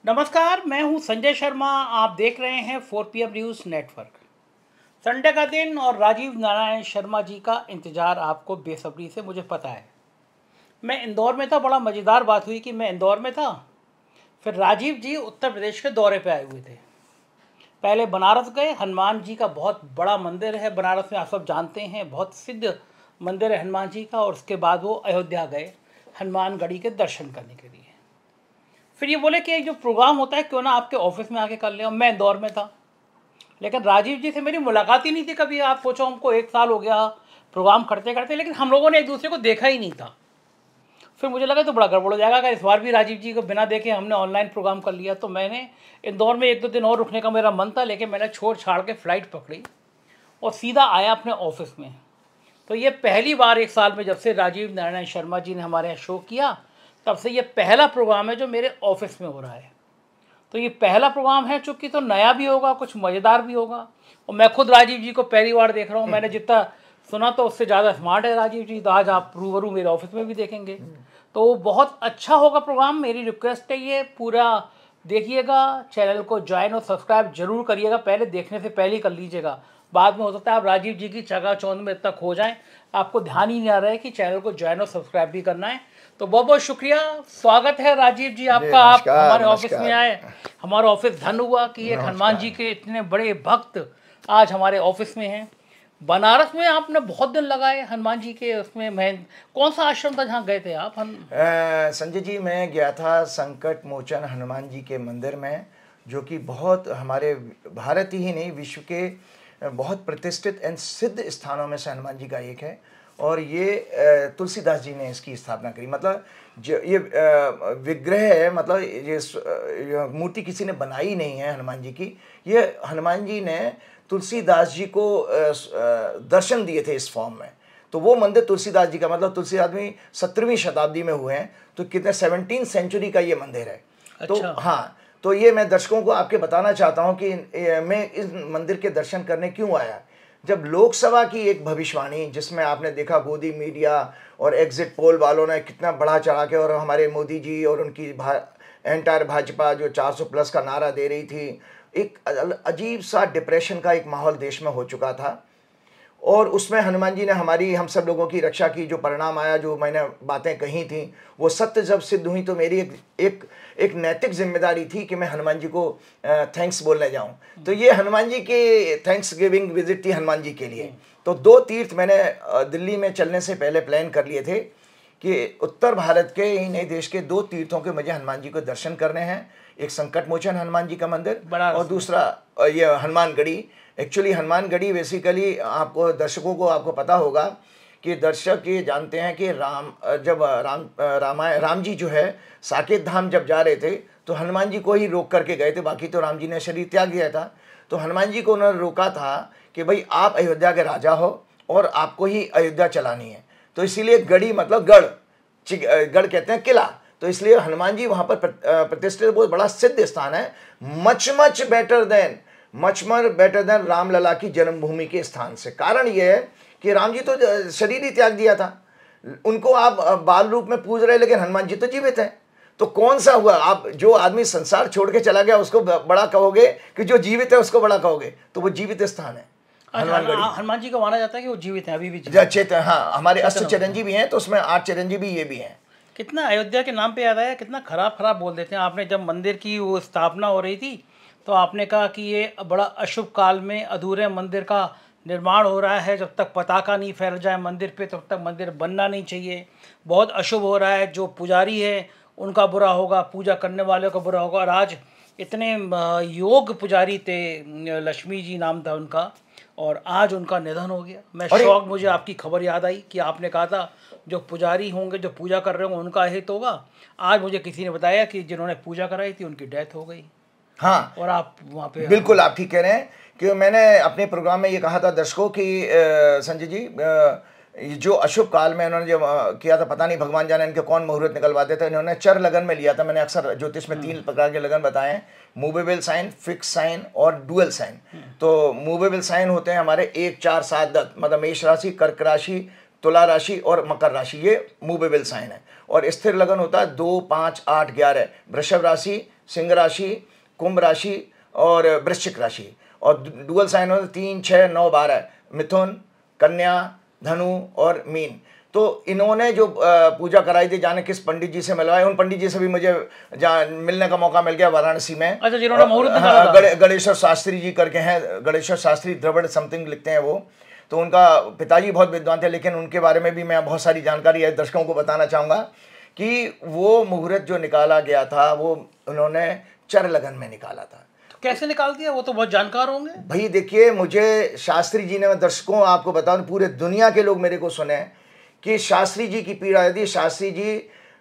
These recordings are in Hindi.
नमस्कार, मैं हूं संजय शर्मा। आप देख रहे हैं 4 PM न्यूज़ नेटवर्क। संडे का दिन और राजीव नारायण शर्मा जी का इंतज़ार आपको बेसब्री से मुझे पता है। मैं इंदौर में था, बड़ा मज़ेदार बात हुई कि मैं इंदौर में था, फिर राजीव जी उत्तर प्रदेश के दौरे पे आए हुए थे। पहले बनारस गए, हनुमान जी का बहुत बड़ा मंदिर है बनारस में, आप सब जानते हैं, बहुत सिद्ध मंदिर है हनुमान जी का। और उसके बाद वो अयोध्या गए हनुमानगढ़ी के दर्शन करने के लिए। फिर ये बोले कि एक जो प्रोग्राम होता है क्यों ना आपके ऑफिस में आके कर लें। और मैं इंदौर में था, लेकिन राजीव जी से मेरी मुलाकात ही नहीं थी कभी। आप सोचो, हमको 1 साल हो गया प्रोग्राम करते करते, लेकिन हम लोगों ने एक दूसरे को देखा ही नहीं था। फिर मुझे लगा तो बड़ा गड़बड़ हो जाएगा अगर इस बार भी राजीव जी को बिना देखे हमने ऑनलाइन प्रोग्राम कर लिया। तो मैंने इंदौर में 1-2 दिन और रुकने का मेरा मन था, लेकिन मैंने छोड़ छाड़ के फ़्लाइट पकड़ी और सीधा आया अपने ऑफिस में। तो ये पहली बार 1 साल में जब से राजीव नारायण शर्मा जी ने हमारे यहाँ शो किया, तब से ये पहला प्रोग्राम है जो मेरे ऑफिस में हो रहा है। तो ये पहला प्रोग्राम है, चूँकि तो नया भी होगा, कुछ मज़ेदार भी होगा। और मैं खुद राजीव जी को पहली बार देख रहा हूँ। मैंने जितना सुना तो उससे ज़्यादा स्मार्ट है राजीव जी। तो आज आप रूबरू मेरे ऑफिस में भी देखेंगे, तो बहुत अच्छा होगा प्रोग्राम। मेरी रिक्वेस्ट है ये पूरा देखिएगा, चैनल को ज्वाइन और सब्सक्राइब जरूर करिएगा। पहले देखने से पहले ही कर लीजिएगा, बाद में हो सकता है आप राजीव जी की चकाचौंध में इतना खो जाएं, आपको ध्यान ही नहीं आ रहा है कि चैनल को ज्वाइन और सब्सक्राइब भी करना है। तो बहुत बहुत शुक्रिया, स्वागत है राजीव जी आपका। आप हमारे ऑफिस में आए, हमारा ऑफिस धन हुआ कि एक हनुमान जी के इतने बड़े भक्त आज हमारे ऑफिस में हैं। बनारस में आपने बहुत दिन लगाए हनुमान जी के उसमें। मैं कौन सा आश्रम था जहाँ गए थे आप? संजय जी, मैं गया था संकट मोचन हनुमान जी के मंदिर में, जो कि बहुत हमारे भारत ही नहीं विश्व के बहुत प्रतिष्ठित एंड सिद्ध स्थानों में से हनुमान जी का एक है। और ये तुलसीदास जी ने इसकी स्थापना करी। मतलब जो ये विग्रह है, मतलब ये मूर्ति किसी ने बनाई नहीं है हनुमान जी की। ये हनुमान जी ने तुलसीदास जी को दर्शन दिए थे इस फॉर्म में। तो वो मंदिर तुलसीदास जी का, मतलब तुलसीदास भी 17वीं शताब्दी में हुए हैं, तो कितने 17th सेंचुरी का ये मंदिर है। अच्छा। तो हाँ, तो ये मैं दर्शकों को आपके बताना चाहता हूँ कि मैं इस मंदिर के दर्शन करने क्यों आया। जब लोकसभा की एक भविष्यवाणी, जिसमें आपने देखा गोदी मीडिया और एग्जिट पोल वालों ने कितना बढ़ा चढ़ा के, और हमारे मोदी जी और उनकी एंटायर भाजपा जो 400+ का नारा दे रही थी, एक अजीब सा डिप्रेशन का एक माहौल देश में हो चुका था। और उसमें हनुमान जी ने हमारी, हम सब लोगों की रक्षा की। जो परिणाम आया, जो मैंने बातें कही थी, वो सत्य जब सिद्ध हुई, तो मेरी एक नैतिक जिम्मेदारी थी कि मैं हनुमान जी को थैंक्स बोलने जाऊं। तो ये हनुमान जी की थैंक्स गिविंग विजिट थी हनुमान जी के लिए। तो 2 तीर्थ मैंने दिल्ली में चलने से पहले प्लान कर लिए थे कि उत्तर भारत के ही नहीं, देश के 2 तीर्थों के मुझे हनुमान जी को दर्शन करने हैं। एक संकट मोचन हनुमान जी का मंदिर और दूसरा ये हनुमानगढ़ी। एक्चुअली हनुमानगढ़ी बेसिकली आपको दर्शकों को आपको पता होगा कि दर्शक ये जानते हैं कि राम जी जो है साकेत धाम जब जा रहे थे, तो हनुमान जी को ही रोक करके गए थे। बाकी तो राम जी ने शरीर त्याग दिया था। तो हनुमान जी को उन्होंने रोका था कि भाई आप अयोध्या के राजा हो और आपको ही अयोध्या चलानी है। तो इसीलिए गढ़ी मतलब गढ़ कहते हैं किला। तो इसलिए हनुमान जी वहाँ पर प्रतिष्ठित बहुत बड़ा सिद्ध स्थान है। मच बेटर देन रामलला की जन्मभूमि के स्थान से। कारण यह है कि राम जी तो शरीर ही त्याग दिया था, उनको आप बाल रूप में पूज रहे, लेकिन हनुमान जी तो जीवित हैं। तो कौन सा हुआ, आप जो आदमी संसार छोड़ के चला गया उसको बड़ा कहोगे कि जो जीवित है उसको बड़ा कहोगे? तो वो जीवित स्थान है हनुमान जी को माना जाता है कि वो जीवित हैं, अभी भी जीवित। हाँ, हमारे अष्ट चिरंजीव भी हैं, तो उसमें 8 चिरंजीवी ये भी हैं। कितना अयोध्या के नाम पे याद आया, कितना खराब बोल देते हैं। आपने जब मंदिर की वो स्थापना हो रही थी, तो आपने कहा कि ये बड़ा अशुभ काल में अधूरे मंदिर का निर्माण हो रहा है। जब तक पताका नहीं फैल जाए मंदिर पे, तब तक मंदिर बनना नहीं चाहिए। बहुत अशुभ हो रहा है, जो पुजारी है उनका बुरा होगा, पूजा करने वालों का बुरा होगा। और आज इतने योग पुजारी थे, लक्ष्मी जी नाम था उनका, और आज उनका निधन हो गया। मैं शौक, मुझे आपकी खबर याद आई कि आपने कहा था जो पुजारी होंगे, जो पूजा कर रहे होंगे, उनका हित होगा। आज मुझे किसी ने बताया कि जिन्होंने पूजा कराई थी उनकी डेथ हो गई। हाँ, और आप वहाँ पे, बिल्कुल आप ठीक कह रहे हैं कि मैंने अपने प्रोग्राम में ये कहा था दर्शकों की संजय जी, जो अशुभ काल में इन्होंने जो किया था, पता नहीं भगवान जाने इनके कौन मुहूर्त निकलवाते थे। इन्होंने चर लगन में लिया था। मैंने अक्सर ज्योतिष में 3 प्रकार के लगन बताए हैं, मूवेबल साइन, फिक्स साइन और डुअल साइन। तो मूवेबल साइन होते हैं हमारे 1, 4, 7, 10, मतलब मेष राशि, कर्क राशि, तुला राशि और मकर राशि, ये मूवेबल साइन है। और स्थिर लगन होता है 2, 5, 8, 11। वृषभ राशि, सिंह राशि, कुंभ राशि और वृश्चिक राशि। और डुअल साइन होता है 3, 6, 9, 12। मिथुन, कन्या, धनु और मीन। तो इन्होंने जो पूजा कराई थी, जाने किस पंडित जी से मिलवाए, उन पंडित जी से भी मुझे मिलने का मौका मिल गया वाराणसी में। अच्छा, जिन्होंने मुहूर्त निकाला था। गणेश्वर शास्त्री जी करके हैं, गणेश्वर शास्त्री द्रविड़ समथिंग लिखते हैं वो। तो उनका पिताजी बहुत विद्वान थे, लेकिन उनके बारे में भी मैं बहुत सारी जानकारी है दर्शकों को बताना चाहूँगा कि वो मुहूर्त जो निकाला गया था वो उन्होंने चर लगन में निकाला था। कैसे निकाल दिया? वो तो बहुत जानकार होंगे भाई। देखिए, मुझे शास्त्री जी ने, मैं दर्शकों आपको बताऊं, पूरे दुनिया के लोग मेरे को सुने कि शास्त्री जी की पीड़ा यदि शास्त्री जी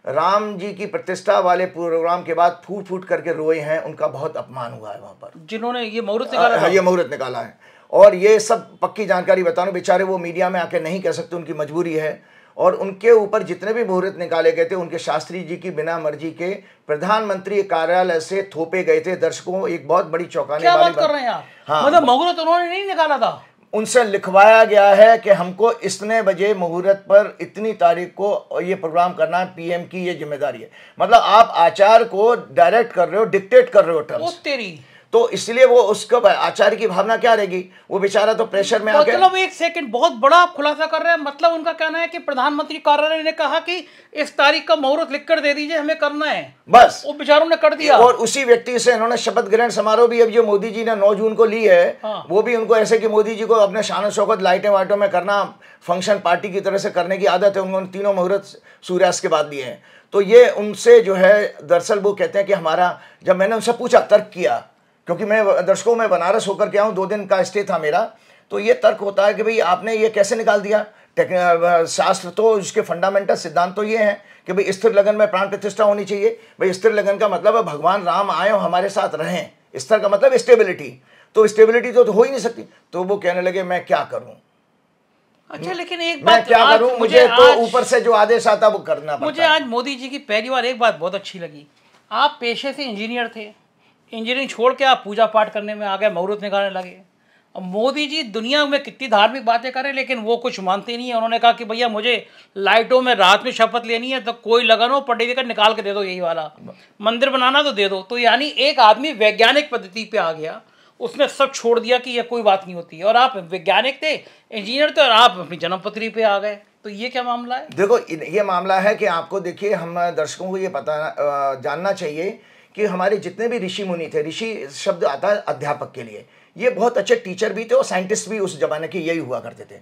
राम जी की प्रतिष्ठा वाले प्रोग्राम के बाद फूट फूट करके रोए हैं, उनका बहुत अपमान हुआ है वहां पर, जिन्होंने ये मुहूर्त निकाला था। ये मुहूर्त निकाला है। और ये सब पक्की जानकारी बताऊं, बेचारे वो मीडिया में आके नहीं कह सकते, उनकी मजबूरी है। और उनके ऊपर जितने भी मुहूर्त निकाले गए थे, उनके शास्त्री जी की बिना मर्जी के प्रधानमंत्री कार्यालय से थोपे गए थे। दर्शकों, एक बहुत बड़ी चौंकाने वाली बात कर रहे हैं आप। हाँ, मतलब मुहूर्त उन्होंने नहीं निकाला था, उनसे लिखवाया गया है कि हमको इतने बजे मुहूर्त पर इतनी तारीख को ये प्रोग्राम करना है, पीएम की ये जिम्मेदारी है। मतलब आप आचार्य को डायरेक्ट कर रहे हो, डिक्टेट कर रहे हो टर्म्स। तेरी तो इसलिए वो उसका आचार्य की भावना क्या रहेगी? वो बेचारा तो प्रेशर में आके, मतलब एक सेकंड, बहुत बड़ा खुलासा कर रहे हैं। मतलब उनका कहना है कि प्रधानमंत्री कार्यालय ने कहा कि इस तारीख का मुहूर्त लिखकर दे दीजिए, हमें करना है, बस वो बेचारों ने कर दिया। और उसी व्यक्ति से इन्होंने शपथ ग्रहण समारोह भी, अब जो मोदी जी ने 9 जून को ली है, हाँ। वो भी उनको ऐसे कि मोदी जी को अपने शान शौकत लाइटें वाइटों में करना, फंक्शन पार्टी की तरह से करने की आदत है। उन्होंने तीनों मुहूर्त सूर्यास्त के बाद लिए हैं। तो ये उनसे जो है, दरअसल वो कहते हैं कि हमारा, जब मैंने उनसे पूछा, तर्क किया, क्योंकि मैं दर्शकों में बनारस होकर के आऊँ, 2 दिन का स्टे था मेरा, तो ये तर्क होता है कि भाई आपने ये कैसे निकाल दिया? शास्त्र तो इसके फंडामेंटल सिद्धांत तो ये हैं कि भाई स्थिर लगन में प्राण प्रतिष्ठा होनी चाहिए। भाई स्थिर लगन का मतलब है भगवान राम आए और हमारे साथ रहें। स्थिर का मतलब स्टेबिलिटी, तो स्टेबिलिटी तो हो ही नहीं सकती। तो वो कहने लगे मैं क्या करूं? अच्छा, लेकिन एक मैं बात क्या करूं? मुझे तो ऊपर से जो आदेश आता वो करना पड़ता। मुझे आज मोदी जी की पहली बार एक बात बहुत अच्छी लगी। आप पेशे से इंजीनियर थे, इंजीनियरिंग छोड़ के आप पूजा पाठ करने में आ गए, मुहूर्त निकालने लगे। अब मोदी जी दुनिया में कितनी धार्मिक बातें करें, लेकिन वो कुछ मानते नहीं है। उन्होंने कहा कि भैया मुझे लाइटों में रात में शपथ लेनी है, तो कोई लगन हो, पंडित जी का निकाल के दे दो, यही वाला मंदिर बनाना तो दे दो। तो यानी एक आदमी वैज्ञानिक पद्धति पे आ गया, उसने सब छोड़ दिया कि यह कोई बात नहीं होती है। और आप वैज्ञानिक थे, इंजीनियर थे, और आप अपनी जन्मपत्री पे आ गए। तो ये क्या मामला है? देखो, ये मामला है कि आपको, देखिए, हम दर्शकों को ये पता जानना चाहिए कि हमारे जितने भी ऋषि मुनि थे, ऋषि शब्द आता है अध्यापक के लिए, ये बहुत अच्छे टीचर भी थे और साइंटिस्ट भी उस जमाने के यही हुआ करते थे।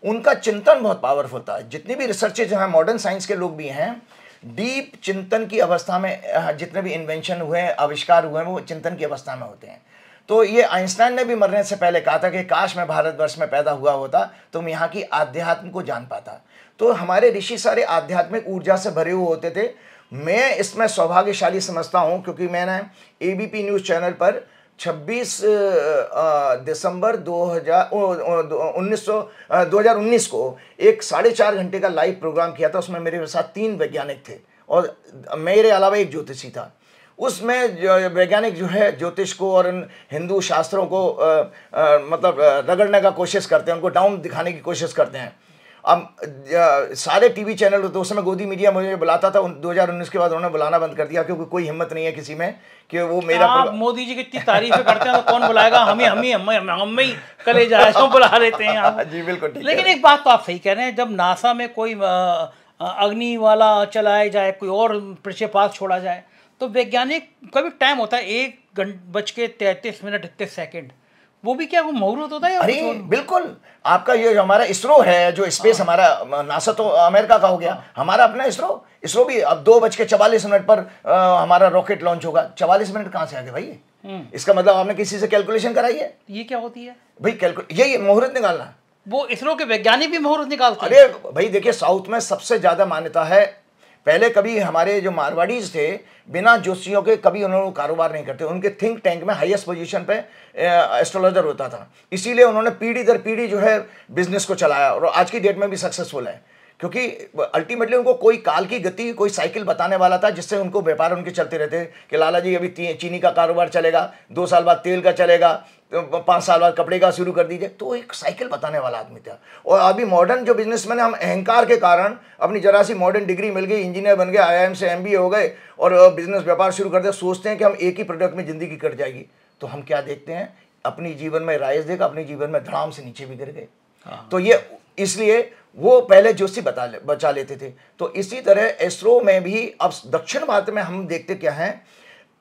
उनका चिंतन बहुत पावरफुल था। जितनी भी रिसर्चेज हैं, मॉडर्न साइंस के लोग भी हैं, डीप चिंतन की अवस्था में जितने भी इन्वेंशन हुए हैं, आविष्कार हुए हैं, वो चिंतन की अवस्था में होते हैं। तो ये आइंस्टाइन ने भी मरने से पहले कहा था कि काश मैं भारतवर्ष में पैदा हुआ होता तो मैं यहाँ की आध्यात्म को जान पाता। तो हमारे ऋषि सारे आध्यात्मिक ऊर्जा से भरे हुए होते थे। मैं इसमें सौभाग्यशाली समझता हूँ, क्योंकि मैंने एबीपी न्यूज़ चैनल पर 26 दिसंबर 2019 को एक 4.5 घंटे का लाइव प्रोग्राम किया था। उसमें मेरे साथ 3 वैज्ञानिक थे और मेरे अलावा एक ज्योतिषी था। उसमें वैज्ञानिक जो है ज्योतिष को और हिंदू शास्त्रों को मतलब रगड़ने का कोशिश करते हैं, उनको डाउन दिखाने की कोशिश करते हैं। अब सारे टीवी चैनल होते, उस समय गोदी मीडिया मुझे बुलाता था। 2019 के बाद उन्होंने बुलाना बंद कर दिया, क्योंकि कोई हिम्मत नहीं है किसी में कि वो मेरा। आप मोदी जी की इतनी तारीफें करते हैं तो कौन बुलाएगा? हम ही कले जाए तो बुला लेते हैं आप। जी बिल्कुल। लेकिन एक बात तो आप सही कह रहे हैं, जब नासा में कोई अग्नि वाला चलाया जाए, कोई और प्रक्षेपात छोड़ा जाए, तो वैज्ञानिक का भी टाइम होता है, 1:33:33 वो भी क्या वो मुहूर्त होता है? अरे बिल्कुल। आपका ये जो हमारा इसरो है, जो स्पेस हमारा, नासा तो अमेरिका का हो गया, हमारा अपना इसरो भी अब 2:44 पर हमारा रॉकेट लॉन्च होगा। 44 मिनट कहाँ से आ गए भाई? इसका मतलब आपने किसी से कैलकुलेशन कराई है? ये क्या होती है भाई? यही मुहूर्त निकालना। वो इसरो के वैज्ञानिक भी मुहूर्त निकालते हैं। अरे भाई देखिए, साउथ में सबसे ज्यादा मान्यता है। पहले कभी हमारे जो मारवाड़ीज थे, बिना ज्योतिषियों के कभी उन्होंने कारोबार नहीं करते। उनके थिंक टैंक में हाईएस्ट पोजीशन पे एस्ट्रोलॉजर होता था। इसीलिए उन्होंने पीढ़ी दर पीढ़ी जो है बिजनेस को चलाया और आज की डेट में भी सक्सेसफुल है, क्योंकि अल्टीमेटली उनको कोई काल की गति, कोई साइकिल बताने वाला था, जिससे उनको व्यापार उनके चलते रहते कि लाला जी अभी चीनी का कारोबार चलेगा, 2 साल बाद तेल का चलेगा, 5 साल बाद कपड़े का शुरू कर दीजिए। तो एक साइकिल बताने वाला आदमी था। और अभी मॉडर्न जो बिजनेसमैन है, हम अहंकार के कारण अपनी जरा सी मॉडर्न डिग्री मिल गई, इंजीनियर बन गए, IIM से MBA हो गए और बिजनेस व्यापार शुरू कर दिया, सोचते हैं कि हम एक ही प्रोडक्ट में ज़िंदगी कट जाएगी। तो हम क्या देखते हैं, अपनी जीवन में राइज देगा, अपने जीवन में धड़ाम से नीचे भी गिर गए। तो ये इसलिए वो पहले ज्योतिषी बचा लेते थे। तो इसी तरह इसरो में भी अब दक्षिण भारत में हम देखते क्या है,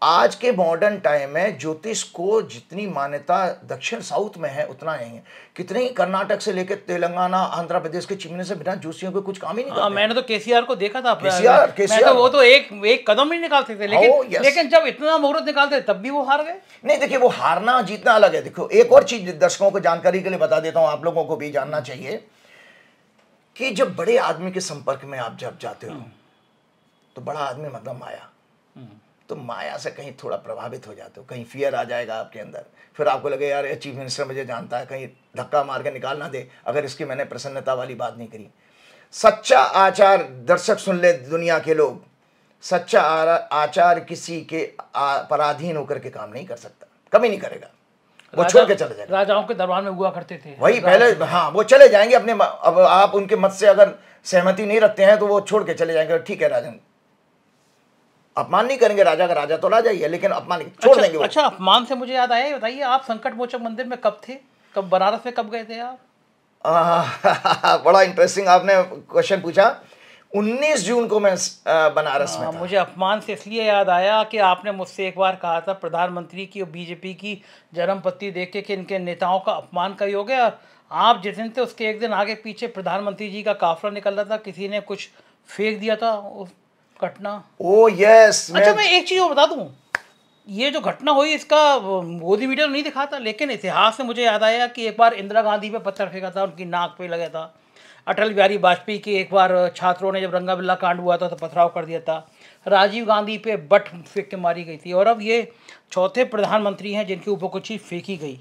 आज के मॉडर्न टाइम में ज्योतिष को जितनी मान्यता दक्षिण साउथ में है उतना नहीं है। कितने ही कर्नाटक से लेकर तेलंगाना, आंध्र प्रदेश के चिमने से बिना ज्योतिषियों के कुछ काम ही नहीं करते। मैंने तो KCR को देखा था। KCR तो वो तो एक कदम नहीं निकालते थे, लेकिन जब इतना मुहूर्त निकालते तब भी वो हार गए। नहीं, देखिए वो हारना जीतना अलग है। देखो एक और चीज दर्शकों को जानकारी के लिए बता देता हूँ, आप लोगों को भी जानना चाहिए कि जब बड़े आदमी के संपर्क में आप जब जाते हो तो बड़ा आदमी मतलब माया, तो माया से कहीं थोड़ा प्रभावित हो जाते हो, कहीं फियर आ जाएगा आपके अंदर, फिर आपको लगे यार ये चीफ मिनिस्टर मुझे जानता है, कहीं धक्का मार के निकाल ना दे अगर इसकी मैंने प्रसन्नता वाली बात नहीं करी। सच्चा आचार, दर्शक सुन ले दुनिया के लोग, सच्चा आचार किसी के पराधीन होकर के काम नहीं कर सकता, कभी नहीं करेगा, वो छोड़ के चले जाएगा। राजाओं के दरबार में हुआ करते थे वही पहले, हाँ वो चले जाएंगे अपने, अब आप उनके मत से अगर सहमति नहीं रखते हैं तो वो छोड़ के चले जाएंगे। ठीक है राजन, अपमान नहीं करेंगे राजा का, राजा तो राजा ही है, लेकिन अपमान छोड़ देंगे वो। अच्छा, अपमान से मुझे याद आया, ये बताइए आप संकट मोचक मंदिर में कब थे, कब बनारस में कब गए थे आप? बड़ा इंटरेस्टिंग आपने क्वेश्चन पूछा। 19 जून को मैं बनारस में था। मुझे अपमान से इसलिए याद आया कि आपने मुझसे एक बार कहा था प्रधानमंत्री की और बीजेपी की जन्मपत्ति देख के कि इनके नेताओं का अपमान कहीं हो गया। आप जिस दिन थे उसके एक दिन आगे पीछे प्रधानमंत्री जी का काफिला निकल रहा था, किसी ने कुछ फेंक दिया था उस घटना। ओ यस। अच्छा मैं एक चीज़ और बता दूं, ये जो घटना हुई इसका मोदी मीडिया नहीं दिखाता, लेकिन इतिहास से मुझे याद आया कि एक बार इंदिरा गांधी पे पत्थर फेंका था, उनकी नाक पे लगा था। अटल बिहारी वाजपेयी की एक बार छात्रों ने जब रंगा बिल्ला कांड हुआ था तो पथराव कर दिया था। राजीव गांधी पे बट फेंक के मारी गई थी, और अब ये चौथे प्रधानमंत्री हैं जिनके ऊपर कुछ चीज़ फेंकी गई।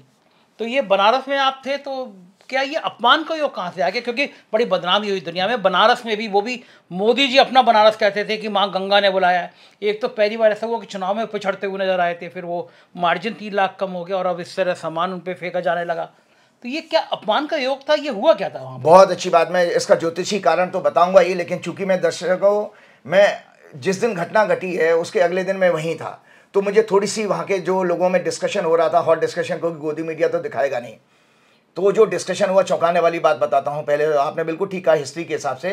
तो ये बनारस में आप थे, तो क्या ये अपमान का योग कहाँ से आ गया? क्योंकि बड़ी बदनामी हुई दुनिया में, बनारस में भी, वो भी मोदी जी अपना बनारस कहते थे कि माँ गंगा ने बुलाया है। एक तो पहली बार ऐसा हुआ कि चुनाव में पिछड़ते हुए नजर आए थे, फिर वो मार्जिन 3 लाख कम हो गया और अब इस तरह सामान उन पर फेंका जाने लगा। तो ये क्या अपमान का योग था, ये हुआ क्या था वहाँ? बहुत अच्छी बात, मैं इसका ज्योतिषी कारण तो बताऊंगा ही, लेकिन चूंकि मैं दर्शकों, मैं जिस दिन घटना घटी है उसके अगले दिन मैं वहीं था, तो मुझे थोड़ी सी वहाँ के जो लोगों में डिस्कशन हो रहा था, हॉट डिस्कशन, को गोदी मीडिया तो दिखाएगा नहीं, तो जो डिस्कशन हुआ, चौंकाने वाली बात बताता हूँ। पहले आपने बिल्कुल ठीक कहा हिस्ट्री के हिसाब से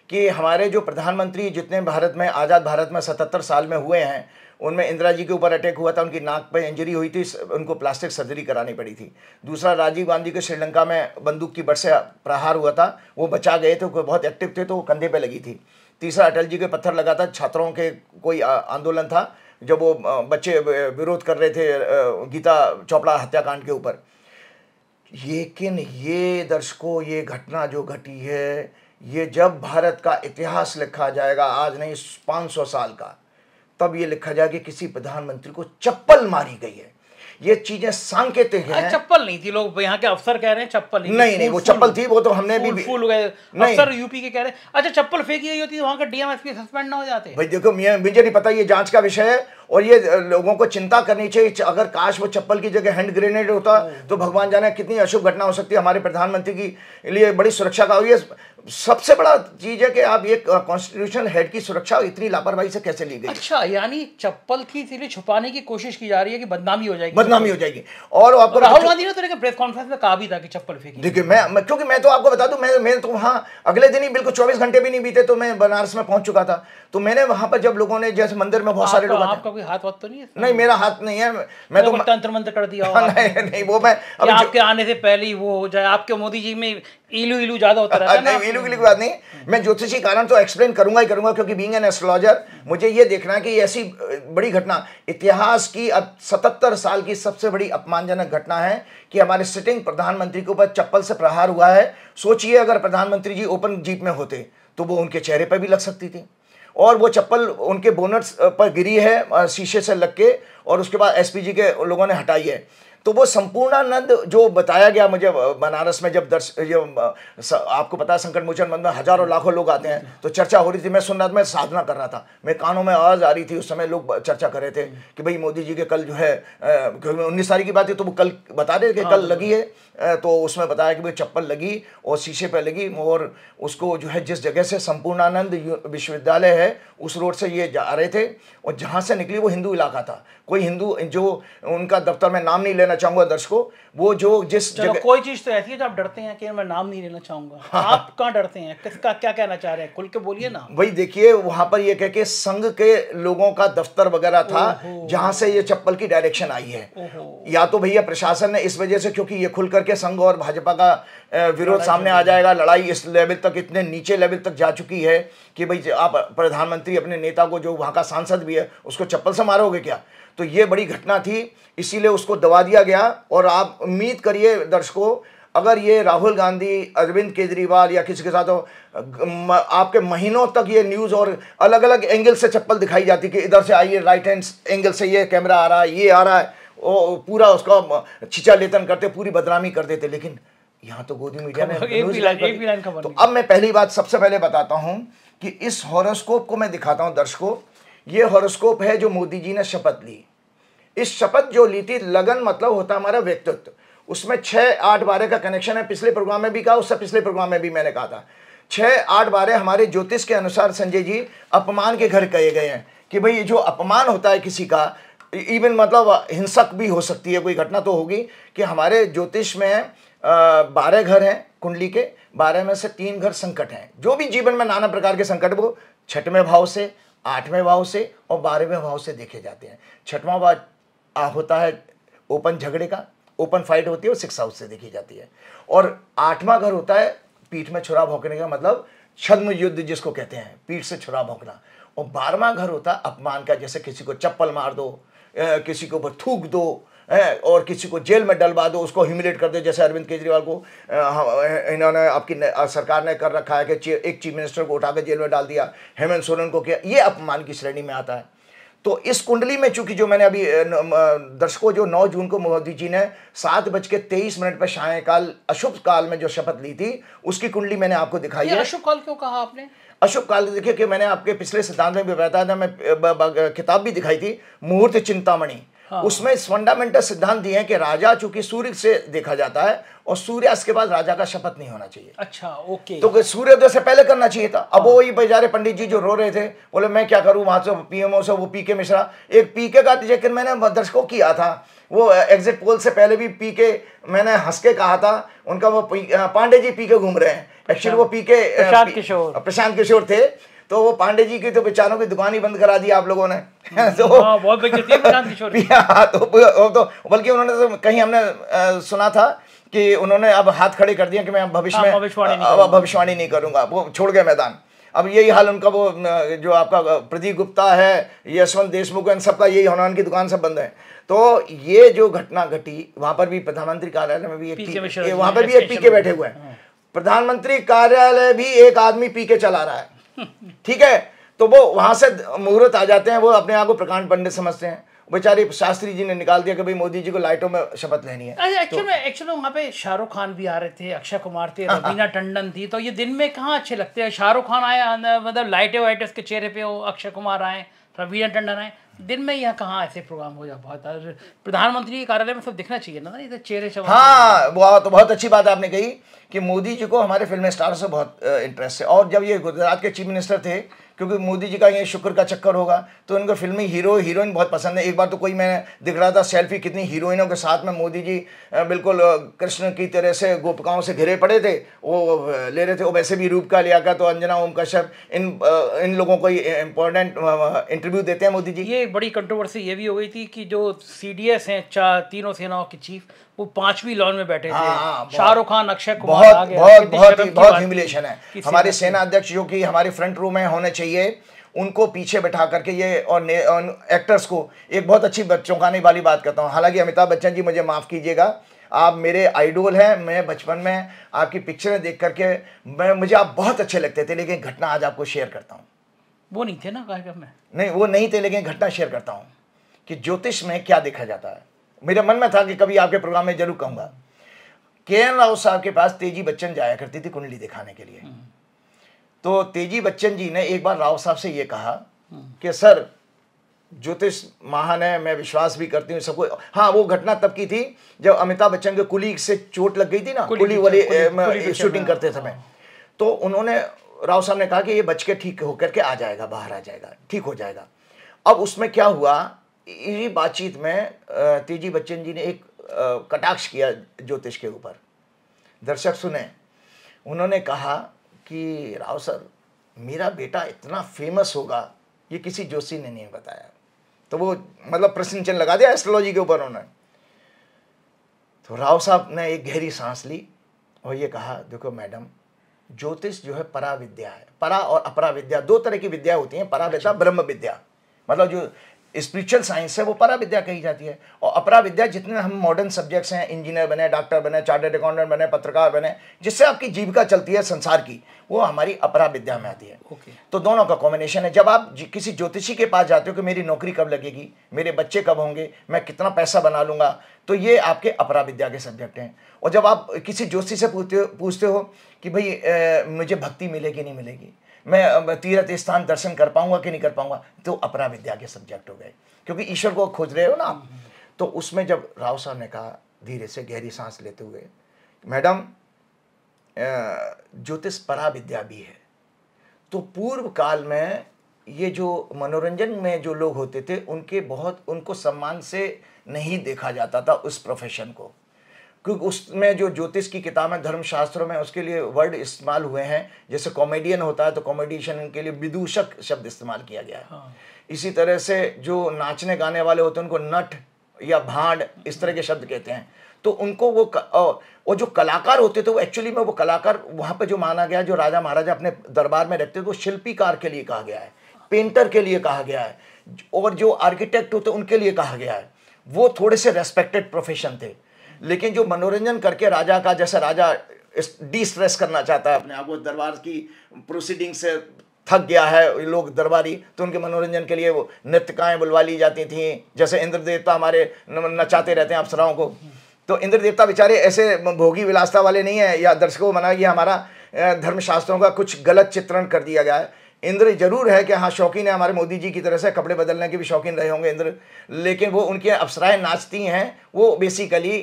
कि हमारे जो प्रधानमंत्री जितने भारत में, आज़ाद भारत में 77 साल में हुए हैं, उनमें इंदिरा जी के ऊपर अटैक हुआ था, उनकी नाक पे इंजरी हुई थी, उनको प्लास्टिक सर्जरी करानी पड़ी थी। दूसरा, राजीव गांधी के श्रीलंका में बंदूक की बट से प्रहार हुआ था, वो बचा गए थे, बहुत एक्टिव थे तो वो कंधे पे लगी थी। तीसरा, अटल जी के पत्थर लगा था, छात्रों के कोई आंदोलन था जब वो बच्चे विरोध कर रहे थे गीता चोपड़ा हत्याकांड के ऊपर। लेकिन ये दर्शकों, ये घटना जो घटी है, ये जब भारत का इतिहास लिखा जाएगा, आज नहीं 500 साल का, तब ये लिखा जाएगा कि किसी प्रधानमंत्री को चप्पल मारी गई है। ये चीजें सांकेतिक हैं। चप्पल नहीं थी, लोग यहाँ के अफसर कह रहे हैं चप्पल नहीं, वो चप्पल थी, वो तो हमने भी फूल गए अफसर यूपी के कह रहे हैं। अच्छा, चप्पल फेंकी गई होती तो वहाँ का DMSP सस्पेंड ना हो जाते? भाई देखो, मुझे नहीं पता, ये जांच का विषय है और ये लोगों को चिंता करनी चाहिए। अगर काश वो चप्पल की जगह हैंड ग्रेनेड होता तो भगवान जाने कितनी अशुभ घटना हो सकती है। हमारे प्रधानमंत्री के लिए बड़ी सुरक्षा का, ये सबसे बड़ा चीज है कि आप ये कॉन्स्टिट्यूशनल हेड की सुरक्षा इतनी लापरवाही से कैसे ली गई। अच्छा, यानी चप्पल थी इसीलिए छुपाने की कोशिश की जा रही है कि बदनामी हो जाएगी, बदनामी हो जाएगी। और आपको राहुल गांधी ने तो लेकिन प्रेस कॉन्फ्रेंस में कहा भी था कि चप्पल फेंकी। देखिए क्योंकि मैं तो आपको बता दूं, मैं तो वहाँ अगले दिन ही, बिल्कुल 24 घंटे भी नहीं बीते तो मैं बनारस में पहुंच चुका था। तो मैंने वहां पर जब लोगों ने, जैसे मंदिर में बहुत सारे लोग, आपका कोई हाथ तो नहीं है? नहीं, मेरा हाथ नहीं है, मैं तो तंत्र मंत्र कर दिया नहीं, वो मैं आपके आने से पहले ही वो हो जाए। आपके मोदी जी में इलू ज्यादा होता रहता है ना। नहीं, इलू की बात नहीं, मैं ज्योतिषी कारण तो एक्सप्लेन करूंगा ही करूंगा, क्योंकि बीइंग एन एस्ट्रोलॉजर मुझे ये देखना है कि ऐसी बड़ी घटना इतिहास की, अब 77 साल की सबसे बड़ी अपमानजनक घटना है कि हमारे सिटिंग प्रधानमंत्री के ऊपर चप्पल से प्रहार हुआ है। सोचिए अगर प्रधानमंत्री जी ओपन जीप में होते तो वो उनके चेहरे पर भी लग सकती थी, और वो चप्पल उनके बोनट पर गिरी है शीशे से लग के, और उसके बाद SPG के लोगों ने हटाई है। तो वो संपूर्णानंद जो बताया गया मुझे बनारस में, जब आपको पता है संकट मोचन मंच में हजारों लाखों लोग आते हैं, तो चर्चा हो रही थी। मैं सुन रहा था, मैं साधना कर रहा था, मेरे कानों में आवाज़ आ रही थी। उस समय लोग चर्चा कर रहे थे कि भाई मोदी जी के कल जो है 19 तारीख की बात है, तो वो कल बता रहे कि कल लगी है, तो उसमें बताया कि भाई चप्पल लगी और शीशे पर लगी, और उसको जो है जिस जगह से संपूर्णानंद विश्वविद्यालय है उस रोड से ये जा रहे थे, और जहाँ से निकली वो हिंदू इलाका था। कोई हिंदू जो उनका दफ्तर, में नाम नहीं लेना चाहूँगा दर्शकों, वो जो जिस जगह, कोई चीज़ तो ऐसी है जो आप डरते हैं कि मैं नाम नहीं लेना चाहूँगा। हाँ, आप कहाँ डरते हैं, किसका क्या कहना चाह रहे हैं, खुल के बोलिए ना। वही देखिए, वहाँ पर ये कह के संघ के लोगों का दफ्तर वगैरह था जहाँ से ये चप्पल की डायरेक्शन आई है। या तो भैया प्रशासन ने इस वजह से, क्योंकि ये खुल करके संघ और भाजपा का विरोध सामने आ जाएगा, लड़ाई इस लेवल तक, इतने नीचे लेवल तक जा चुकी है कि भाई आप प्रधानमंत्री अपने नेता को, जो वहाँ का सांसद भी है, उसको चप्पल से मारोगे क्या। तो ये बड़ी घटना थी, इसीलिए उसको दबा दिया गया। और आप उम्मीद करिए दर्शकों, अगर ये राहुल गांधी, अरविंद केजरीवाल या किसी के साथ हो, आपके महीनों तक ये न्यूज़ और अलग अलग एंगल से चप्पल दिखाई जाती कि इधर से आइए, राइट हैंड एंगल से ये कैमरा आ रहा है, ये आ रहा है, वो पूरा उसका छिचा लेतन करते, पूरी बदनामी कर देते। लेकिन यहाँ तो गोदी मीडिया ने तो अब मैं पहली बात सबसे पहले बताता हूँ कि इस हॉरोस्कोप को मैं दिखाता हूँ दर्शकों। ये हॉरोस्कोप है जो मोदी जी ने शपथ ली। इस शपथ जो ली थी, लगन मतलब होता हमारा व्यक्तित्व, उसमें 6, 8, 12 का कनेक्शन है। पिछले प्रोग्राम में भी कहा, उससे पिछले प्रोग्राम में भी मैंने कहा था 6, 8, 12 हमारे ज्योतिष के अनुसार संजय जी अपमान के घर कहे गए हैं कि भाई जो अपमान होता है किसी का, इवन मतलब हिंसक भी हो सकती है कोई घटना तो होगी, कि हमारे ज्योतिष में 12 घर हैं कुंडली के, 12 में से 3 घर संकट हैं। जो भी जीवन में नाना प्रकार के संकट वो 6वें भाव से, 8वें भाव से और 12वें भाव से देखे जाते हैं। 6वां भाव होता है ओपन झगड़े का, ओपन फाइट होती है, वो 6 हाउस से देखी जाती है। और 8वां घर होता है पीठ में छुरा भोंकने का, मतलब छद्म युद्ध जिसको कहते हैं, पीठ से छुरा भोंकना। और 12वां घर होता है अपमान का, जैसे किसी को चप्पल मार दो, किसी को थूक दो, और किसी को जेल में डलवा दो, उसको ह्यूमिलेट कर दो, जैसे अरविंद केजरीवाल को इन्होंने, आपकी सरकार ने कर रखा है कि एक चीफ मिनिस्टर को उठा के जेल में डाल दिया, हेमंत सोरेन को किया। ये अपमान की श्रेणी में आता है। तो इस कुंडली में चूंकि जो मैंने अभी दर्शकों, जो 9 जून को मोदी जी ने 7:23 पर सायंकाल अशुभ काल में जो शपथ ली थी, उसकी कुंडली मैंने आपको दिखाई है। अशुभ काल क्यों कहा आपने? अशुभ काल देखिए कि मैंने आपके पिछले सिद्धांत में भी बताया था, मैं किताब भी दिखाई थी, मुहूर्त चिंतामणि। हाँ। उसमें फंडामेंटल सिद्धांत दिए हैं कि राजा चूंकि सूर्य से देखा जाता है और सूर्यास्त के बाद राजा का शपथ नहीं होना चाहिए। अच्छा, ओके। तो सूर्योदय से पहले करना चाहिए था। अब वो वही बेचारे पंडित जी जो रो रहे थे, बोले मैं क्या करूं, वहां से पीएमओ से वो पीके मिश्रा, एक पीके का जिक्र मैंने दर्शकों किया था, वो एग्जिट पोल से पहले भी पीके मैंने हंस के कहा था उनका, वो पांडे जी पीके घूम रहे हैं। एक्चुअली वो पीके प्रशांत किशोर थे, तो वो पांडे जी की तो बेचारों की दुकान ही बंद करा दी आप लोगों ने। तो बहुत तो बल्कि उन्होंने तो कहीं हमने सुना था कि उन्होंने अब हाथ खड़े कर दिया कि मैं भविष्य में भविष्यवाणी नहीं करूंगा, वो छोड़ गए मैदान। अब यही हाल उनका, वो जो आपका प्रदीप गुप्ता है, यशवंत देशमुख, इन सबका यही होना, उनकी दुकान सब बंद है। तो ये जो घटना घटी, वहां पर भी प्रधानमंत्री कार्यालय में भी वहां पर भी एक पीके बैठे हुए हैं। प्रधानमंत्री कार्यालय भी एक आदमी पीके चला रहा है, ठीक है। तो वो वहां से मुहूर्त आ जाते हैं, वो अपने आप को प्रकांड पंडित समझते हैं। बेचारे शास्त्री जी ने निकाल दिया कि भाई मोदी जी को लाइटों में शपथ लेनी है। एक्चुअली वहाँ पे शाहरुख खान भी आ रहे थे, अक्षय कुमार थे, रवीना टंडन थी, तो ये दिन में कहाँ अच्छे लगते हैं। शाहरुख खान आया, मतलब लाइटें वाइटें उसके चेहरे पे हो, अक्षय कुमार आए, रवीना टंडन आए, दिन में यहाँ कहाँ ऐसे प्रोग्राम हो जाए। बहुत प्रधानमंत्री कार्यालय में सब दिखना चाहिए ना, ये चेहरे से। हाँ, वो तो बहुत अच्छी बात आपने कही कि मोदी जी को हमारे फिल्म स्टार से बहुत इंटरेस्ट है। और जब ये गुजरात के चीफ मिनिस्टर थे, क्योंकि मोदी जी का ये शुक्र का चक्कर होगा, तो इनको फिल्मी हीरो हीरोइन बहुत पसंद है। एक बार तो कोई मैंने दिख रहा था सेल्फी, कितनी हीरोइनों के साथ में मोदी जी बिल्कुल कृष्ण की तरह से गोपिकाओं से घिरे पड़े थे, वो ले रहे थे। वो वैसे भी रूप का लियाकत, तो अंजना ओम कश्यप, इन लोगों को इम्पोर्टेंट इंटरव्यू देते हैं मोदी जी। ये बड़ी कंट्रोवर्सी ये भी हो गई थी कि जो CDS हैं, तीनों सेनाओं के चीफ, वो 5वीं लॉन में बैठे थे। शाहरुख खान, अक्षय कुमार, बहुत ह्यूमिलेशन है। हमारे सेना अध्यक्ष जो कि हमारे फ्रंट रो में होने चाहिए, उनको पीछे बैठा करके ये, और एक्टर्स को एक बहुत अच्छी चौंकाने वाली बात करता हूँ। हालांकि अमिताभ बच्चन जी, मुझे माफ़ कीजिएगा, आप मेरे आइडोल हैं। मैं बचपन में आपकी पिक्चरें देख करके मुझे आप बहुत अच्छे लगते थे, लेकिन घटना आज आपको शेयर करता हूँ। वो नहीं थे ना कार्यक्रम में? नहीं, वो नहीं थे, लेकिन घटना शेयर करता हूँ कि ज्योतिष में क्या देखा जाता है। मेरे मन में था कि कभी आपके प्रोग्राम में जरूर कहूंगा। के.एन. राव साहब के पास तेजी बच्चन जाया करती थी कुंडली दिखाने के लिए। तो तेजी बच्चन जी ने एक बार राव साहब से ये कहा कि सर ज्योतिष महान है, मैं विश्वास भी करती हूँ सबको। हाँ, वो घटना तब की थी जब अमिताभ बच्चन के कुली से चोट लग गई थी ना, कुली वाली शूटिंग करते समय। तो उन्होंने, राव साहब ने कहा कि ये बच के ठीक होकर के आ जाएगा, बाहर आ जाएगा, ठीक हो जाएगा। अब उसमें क्या हुआ, इसी बातचीत में तेजी बच्चन जी ने एक कटाक्ष किया ज्योतिष के ऊपर। दर्शक सुने, उन्होंने कहा कि राव सर, मेरा बेटा इतना फेमस होगा ये किसी जोशी ने नहीं बताया। तो वो मतलब प्रश्न चिन्ह लगा दिया एस्ट्रोलॉजी के ऊपर उन्होंने। तो राव साहब ने एक गहरी सांस ली और ये कहा, देखो मैडम, ज्योतिष जो है परा विद्या है। परा और अपरा विद्या, दो तरह की विद्या होती हैं। परा विद्या ब्रह्म विद्या, मतलब जो स्पिरिचुअल साइंस है वो परा विद्या कही जाती है। और अपरा विद्या जितने हम मॉडर्न सब्जेक्ट्स हैं, इंजीनियर बने, डॉक्टर बने, चार्टर्ड अकाउंटेंट बने, पत्रकार बने, जिससे आपकी जीविका चलती है संसार की, वो हमारी अपरा विद्या में आती है। तो दोनों का कॉम्बिनेशन है। जब आप किसी ज्योतिषी के पास जाते हो कि मेरी नौकरी कब लगेगी, मेरे बच्चे कब होंगे, मैं कितना पैसा बना लूंगा, तो ये आपके अपरा विद्या के सब्जेक्ट हैं। और जब आप किसी ज्योतिषी से पूछते हो कि भाई मुझे भक्ति मिलेगी नहीं मिलेगी, मैं तीर्थ स्थान दर्शन कर पाऊंगा कि नहीं कर पाऊंगा, तो अपरा विद्या के सब्जेक्ट हो गए, क्योंकि ईश्वर को खोज रहे हो ना आप। तो उसमें जब राव साहब ने कहा धीरे से गहरी सांस लेते हुए, मैडम ज्योतिष परा विद्या भी है। तो पूर्व काल में ये जो मनोरंजन में जो लोग होते थे उनको सम्मान से नहीं देखा जाता था उस प्रोफेशन को, क्योंकि उसमें जो ज्योतिष की किताबें धर्मशास्त्रों में उसके लिए वर्ड इस्तेमाल हुए हैं। जैसे कॉमेडियन होता है तो कॉमेडियन के लिए विदूषक शब्द इस्तेमाल किया गया है। इसी तरह से जो नाचने गाने वाले होते हैं उनको नट या भांड इस तरह के शब्द कहते हैं। तो उनको वो जो कलाकार होते थे वो एक्चुअली में वो कलाकार वहाँ पे जो माना गया, जो राजा महाराजा अपने दरबार में रखते थे, वो शिल्पीकार के लिए कहा गया है, पेंटर के लिए कहा गया है, और जो आर्किटेक्ट होते उनके लिए कहा गया है। वो थोड़े से रेस्पेक्टेड प्रोफेशन थे। लेकिन जो मनोरंजन करके राजा का, जैसे राजा डी स्ट्रेस करना चाहता है अपने आप को, दरबार की प्रोसीडिंग से थक गया है लोग दरबारी, तो उनके मनोरंजन के लिए वो नृत्यकाएँ बुलवा ली जाती थी। जैसे इंद्र देवता हमारे नचाते रहते हैं अप्सराओं को, तो इंद्र देवता बेचारे ऐसे भोगी विलासता वाले नहीं है, या दर्शकों को मना कि हमारा धर्मशास्त्रों का कुछ गलत चित्रण कर दिया गया है। इंद्र जरूर है कि हाँ शौकीन है, हमारे मोदी जी की तरह से कपड़े बदलने के भी शौकीन रहे होंगे इंद्र, लेकिन वो उनकी अप्सराएं नाचती हैं, वो बेसिकली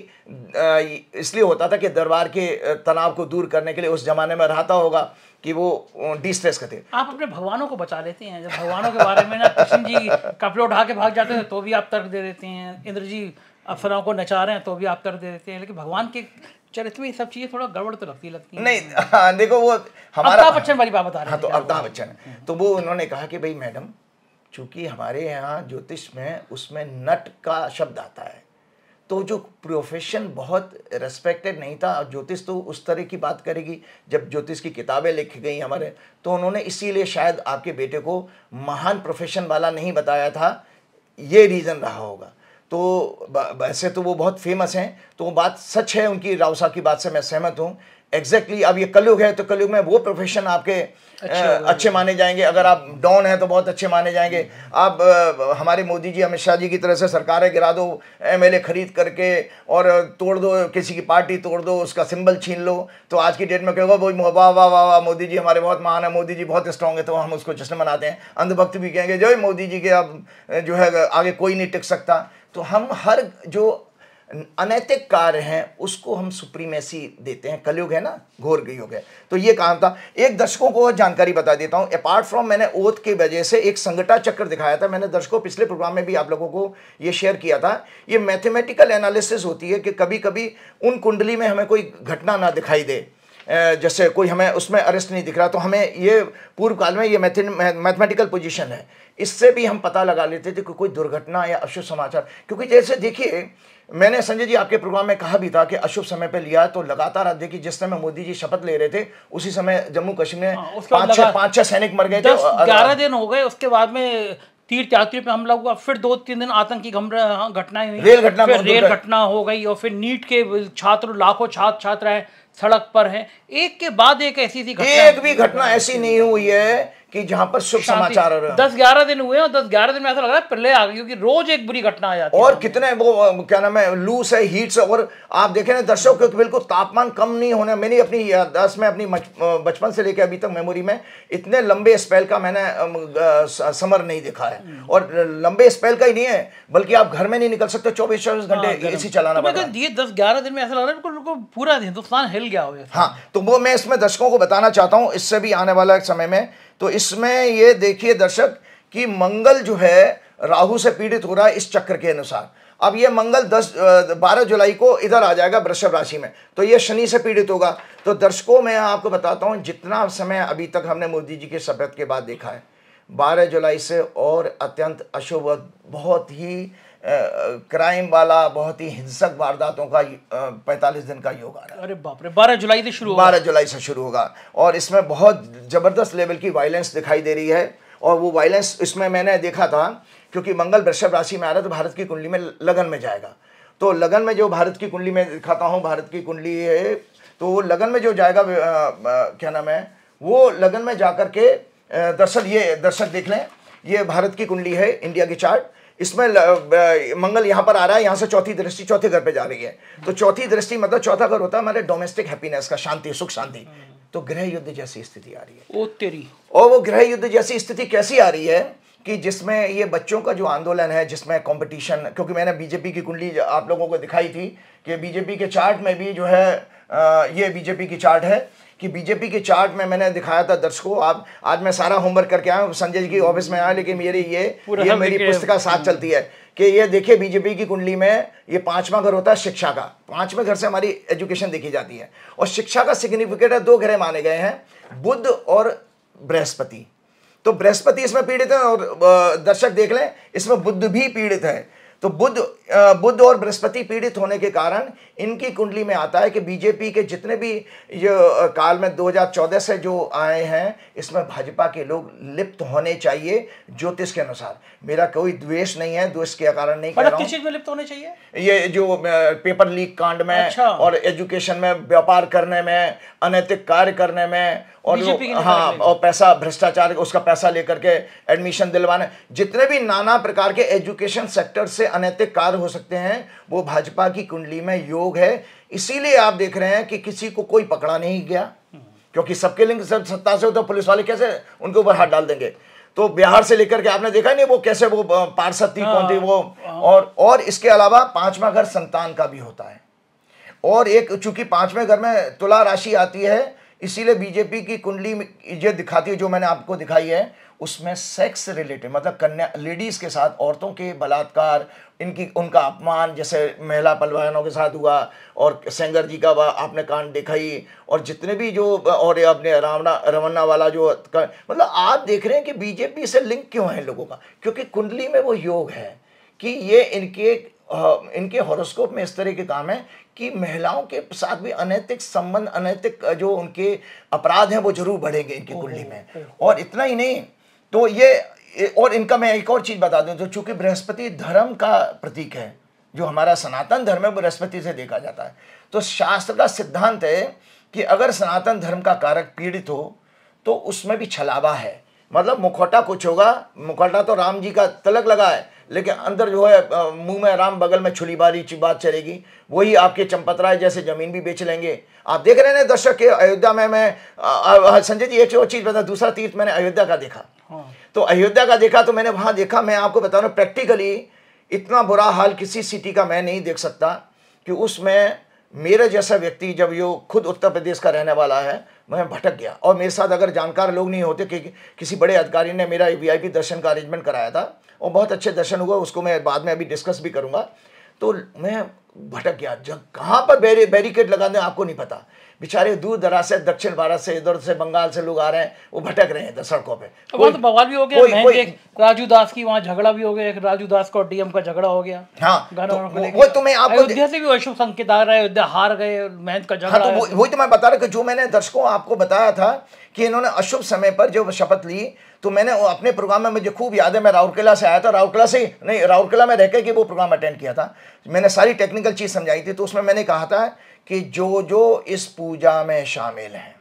इसलिए होता था कि दरबार के तनाव को दूर करने के लिए उस जमाने में रहता होगा कि वो डिस्ट्रेस करते। आप अपने भगवानों को बचा लेते हैं। जब भगवानों के बारे में ना कृष्ण जी कपड़े उठा के भाग जाते हैं तो भी आप तर्क दे देते हैं, इंद्र जी अप्सराओं को नचा रहे हैं तो भी आप तर्क दे देते हैं, लेकिन भगवान के चरित्र में ये सब चीजें थोड़ा गड़बड़ तो लगती है। नहीं, हाँ, देखो वो हमारा अमिताभ बच्चन वाली बात बता रहे हैं। हाँ, तो अमिताभ बच्चन, तो वो उन्होंने कहा कि भाई मैडम, चूंकि हमारे यहाँ ज्योतिष में उसमें नट का शब्द आता है, तो जो प्रोफेशन बहुत रेस्पेक्टेड नहीं था। ज्योतिष तो उस तरह की बात करेगी, जब ज्योतिष की किताबें लिखी गई हमारे, तो उन्होंने इसीलिए शायद आपके बेटे को महान प्रोफेशन वाला नहीं बताया था, ये रीज़न रहा होगा। तो वैसे तो वो बहुत फेमस हैं, तो वो बात सच है, उनकी राव साहब की बात से मैं सहमत हूँ एग्जैक्टली। अब ये कलयुग है तो कलयुग में वो प्रोफेशन आपके अच्छे माने जाएंगे। अगर आप डॉन हैं तो बहुत अच्छे माने जाएंगे। आप हमारे मोदी जी, अमित शाह जी की तरह से सरकारें गिरा दो, एमएलए खरीद करके और तोड़ दो, किसी की पार्टी तोड़ दो, उसका सिंबल छीन लो, तो आज की डेट में कहोगा वाह वाह वाह वाह मोदी जी हमारे बहुत महान है, मोदी जी बहुत स्ट्रांग है, तो हम उसको जश्न मनाते हैं। अंधभक्त भी कहेंगे जो मोदी जी के अब जो है आगे कोई नहीं टिक सकता। तो हम हर जो अनैतिक कार्य हैं उसको हम सुप्रीमेसी देते हैं। कलयुग है ना, घोर कलयुग है। तो ये काम था। एक दर्शकों को जानकारी बता देता हूं, अपार्ट फ्रॉम मैंने ओथ के वजह से एक संगठा चक्र दिखाया था। मैंने दर्शकों पिछले प्रोग्राम में भी आप लोगों को ये शेयर किया था। ये मैथमेटिकल एनालिसिस होती है कि कभी कभी उन कुंडली में हमें कोई घटना ना दिखाई दे, जैसे कोई हमें उसमें अरेस्ट नहीं दिख रहा, तो हमें ये पूर्व काल में ये मैथमेटिकल पोजीशन है, इससे भी हम पता लगा लेते थे कि कोई दुर्घटना या अशुभ समाचार। क्योंकि जैसे देखिए, मैंने संजय जी आपके प्रोग्राम में कहा भी था कि अशुभ समय पे लिया, तो लगातार आप देखिए जिस समय मोदी जी शपथ ले रहे थे उसी समय जम्मू कश्मीर में 5-6 सैनिक मर गए थे। 11 दिन हो गए, उसके बाद में तीर्थ यात्रियों पे हमला हुआ, फिर 2-3 दिन आतंकी घटनाएं हुई, रेल घटना हो गई, और फिर नीट के छात्र, लाखों छात्र हैं सड़क पर हैं। एक के बाद एक ऐसी घटना, एक भी घटना ऐसी नहीं हुई है कि जहां पर शुभ शांति। समाचार हो रहे हैं। 10-11 दिन हुए और 10-11 दिन में ऐसा लग रहा है पहले आ गई, क्योंकि रोज एक बुरी घटना आ जाती है। और कितने वो क्या नाम है, लू से, हीट से, और आप देखें ना दर्शकों, क्योंकि बिल्कुल तापमान कम नहीं होने, मैंने अपनी याददाश्त में अपनी बचपन से लेकर अभी तक मेमोरी में इतने लंबे स्पेल का मैंने समर नहीं देखा है। और लंबे स्पेल का ही नहीं है, बल्कि आप घर में नहीं निकल सकते, 24-24 घंटे एसी चलाना पड़ता है। ये 10-11 दिन में ऐसा लग रहा है बिल्कुल पूरा हिंदुस्तान हिल गया हो। हाँ, तो वो मैं इसमें दर्शकों को बताना चाहता हूँ, इससे भी आने वाला समय में। तो इसमें ये देखिए दर्शक कि मंगल जो है राहु से पीड़ित हो रहा है इस चक्र के अनुसार। अब ये मंगल 12 जुलाई को इधर आ जाएगा वृषभ राशि में, तो ये शनि से पीड़ित होगा। तो दर्शकों मैं आपको बताता हूँ, जितना समय अभी तक हमने मोदी जी के शपथ के बाद देखा है, 12 जुलाई से और अत्यंत अशुभ, बहुत ही क्राइम वाला, बहुत ही हिंसक वारदातों का 45 दिन का योग आ रहा है। अरे बाप रे, 12 जुलाई से शुरू होगा। 12 जुलाई से शुरू होगा, और इसमें बहुत जबरदस्त लेवल की वायलेंस दिखाई दे रही है। और वो वायलेंस इसमें मैंने देखा था, क्योंकि मंगल वृषभ राशि में आ रहा है, तो भारत की कुंडली में लगन में जाएगा। तो लगन में जो भारत की कुंडली में दिखाता हूँ, भारत की कुंडली है, तो लगन में जो जाएगा क्या नाम है, वो लगन में जाकर के दरअसल ये दर्शक देख लें, ये भारत की कुंडली है, इंडिया की चार्ट। इसमें मंगल यहाँ पर आ रहा है, यहाँ से चौथी दृष्टि चौथे घर पे जा रही है। तो चौथी दृष्टि मतलब चौथा घर होता है हमारे डोमेस्टिक हैप्पीनेस का, शांति, सुख शांति। तो गृह युद्ध जैसी स्थिति आ रही है। ओ तेरी। और वो गृह युद्ध जैसी स्थिति कैसी आ रही है कि जिसमें ये बच्चों का जो आंदोलन है, जिसमें कंपटीशन, क्योंकि मैंने बीजेपी की कुंडली आप लोगों को दिखाई थी कि बीजेपी के चार्ट में भी जो है ये बीजेपी की चार्ट है, कि बीजेपी के चार्ट में मैंने दिखाया था दर्शकों। आप आज मैं सारा होमवर्क करके आया हूँ, संजय जी की ऑफिस में आया, लेकिन मेरी ये मेरी पुस्तिका साथ चलती है कि ये देखिए बीजेपी की कुंडली में ये 5वां घर होता है शिक्षा का। 5वें घर से हमारी एजुकेशन देखी जाती है, और शिक्षा का सिग्निफिकेट है, 2 ग्रह माने गए हैं, बुध और बृहस्पति। तो बृहस्पति इसमें पीड़ित है, और दर्शक देख लें इसमें बुध भी पीड़ित है। तो बुध और बृहस्पति पीड़ित होने के कारण इनकी कुंडली में आता है कि बीजेपी के जितने भी ये काल में 2014 से जो आए हैं, इसमें भाजपा के लोग लिप्त होने चाहिए ज्योतिष के अनुसार। मेरा कोई द्वेष नहीं है, द्वेष के कारण नहीं कह रहा हूं। किस चीज में लिप्त होने चाहिए? ये जो पेपर लीक कांड में, अच्छा। और एजुकेशन में, व्यापार करने में, अनैतिक कार्य करने में, और हाँ, और पैसा भ्रष्टाचार, उसका पैसा लेकर के एडमिशन दिलवाने, जितने भी नाना प्रकार के एजुकेशन सेक्टर से अनैतिक कार्य हो सकते हैं, वो भाजपा की कुंडली में योग है। इसीलिए आप देख रहे हैं कि किसी को कोई पकड़ा नहीं गया, क्योंकि सबके लिंक सब सत्ता से हो, तो पुलिस वाले कैसे उनके ऊपर हाथ डाल देंगे। तो बिहार से लेकर के आपने देखा नहीं वो कैसे वो पार्षद थी, कौन थी वो। और इसके अलावा 5वां घर संतान का भी होता है, और एक चूंकि 5वें घर में तुला राशि आती है, इसीलिए बीजेपी की कुंडली ये दिखाती है, जो मैंने आपको दिखाई है, उसमें सेक्स रिलेटेड, मतलब कन्या लेडीज के साथ औरतों के बलात्कार, उनका अपमान, जैसे महिला पहलवानों के साथ हुआ, और सेंगर जी का आपने कांड देखा ही, और जितने भी जो, और अपने रमन्ना वाला जो, मतलब आप देख रहे हैं कि बीजेपी से लिंक क्यों है लोगों का, क्योंकि कुंडली में वो योग है कि ये इनके हॉरोस्कोप में इस तरह के काम है कि महिलाओं के साथ भी अनैतिक संबंध, अनैतिक जो उनके अपराध हैं वो जरूर बढ़ेंगे इनकी कुंडली में। और इतना ही नहीं, तो ये, और इनका मैं एक और चीज बता दूं, तो चूंकि बृहस्पति धर्म का प्रतीक है, जो हमारा सनातन धर्म है बृहस्पति से देखा जाता है, तो शास्त्र का सिद्धांत है कि अगर सनातन धर्म का कारक पीड़ित हो तो उसमें भी छलावा है। मतलब मुखौटा कुछ होगा, मुखौटा तो राम जी का तिलक लगा है, लेकिन अंदर जो है मुंह में राम, बगल में छुलीबारी बात चलेगी। वही आपके चंपतराय जैसे जमीन भी बेच लेंगे। आप देख रहे हैं दर्शक के अयोध्या में, मैं संजय जी एक और चीज बता, दूसरा तीर्थ मैंने अयोध्या का देखा। तो अयोध्या का देखा तो मैंने वहां देखा, मैं आपको बता रहा हूं प्रैक्टिकली इतना बुरा हाल किसी सिटी का मैं नहीं देख सकता कि उसमें मेरे जैसा व्यक्ति, जब यो खुद उत्तर प्रदेश का रहने वाला है, मैं भटक गया। और मेरे साथ अगर जानकार लोग नहीं होते, कि किसी बड़े अधिकारी ने मेरा वीआईपी दर्शन का अरेंजमेंट कराया था, और बहुत अच्छे दर्शन हुआ, उसको मैं बाद में अभी डिस्कस भी करूंगा। तो मैं भटक गया, जब कहाँ पर बैरिकेड लगा दें आपको नहीं पता। बेचारे दूर दराज से, दक्षिण भारत से, इधर से, बंगाल से लोग आ रहे हैं, वो भटक रहे हैं सड़कों पे। तो बवाल भी हो गया, एक राजू दास की वहाँ झगड़ा भी हो गया, एक राजू दास को डीएम का झगड़ा हो गया। हाँ, वो तो मैं आपको, अयोध्या से भी अशुभ संकेत आ रहा है, अयोध्या हार गए, महंत का झगड़ा। हाँ, तो वही तो मैं बता रहा कि जो मैंने दर्शकों आपको बताया था कि इन्होंने अशुभ समय पर जो शपथ ली, तो मैंने अपने प्रोग्राम में, मुझे खूब याद है, मैं राउरकेला से आया था, राउरकेला में रहकर के वो प्रोग्राम अटेंड किया था। मैंने सारी टेक्निकल चीज समझाई थी। तो उसमें मैंने कहा था कि जो इस पूजा में शामिल हैं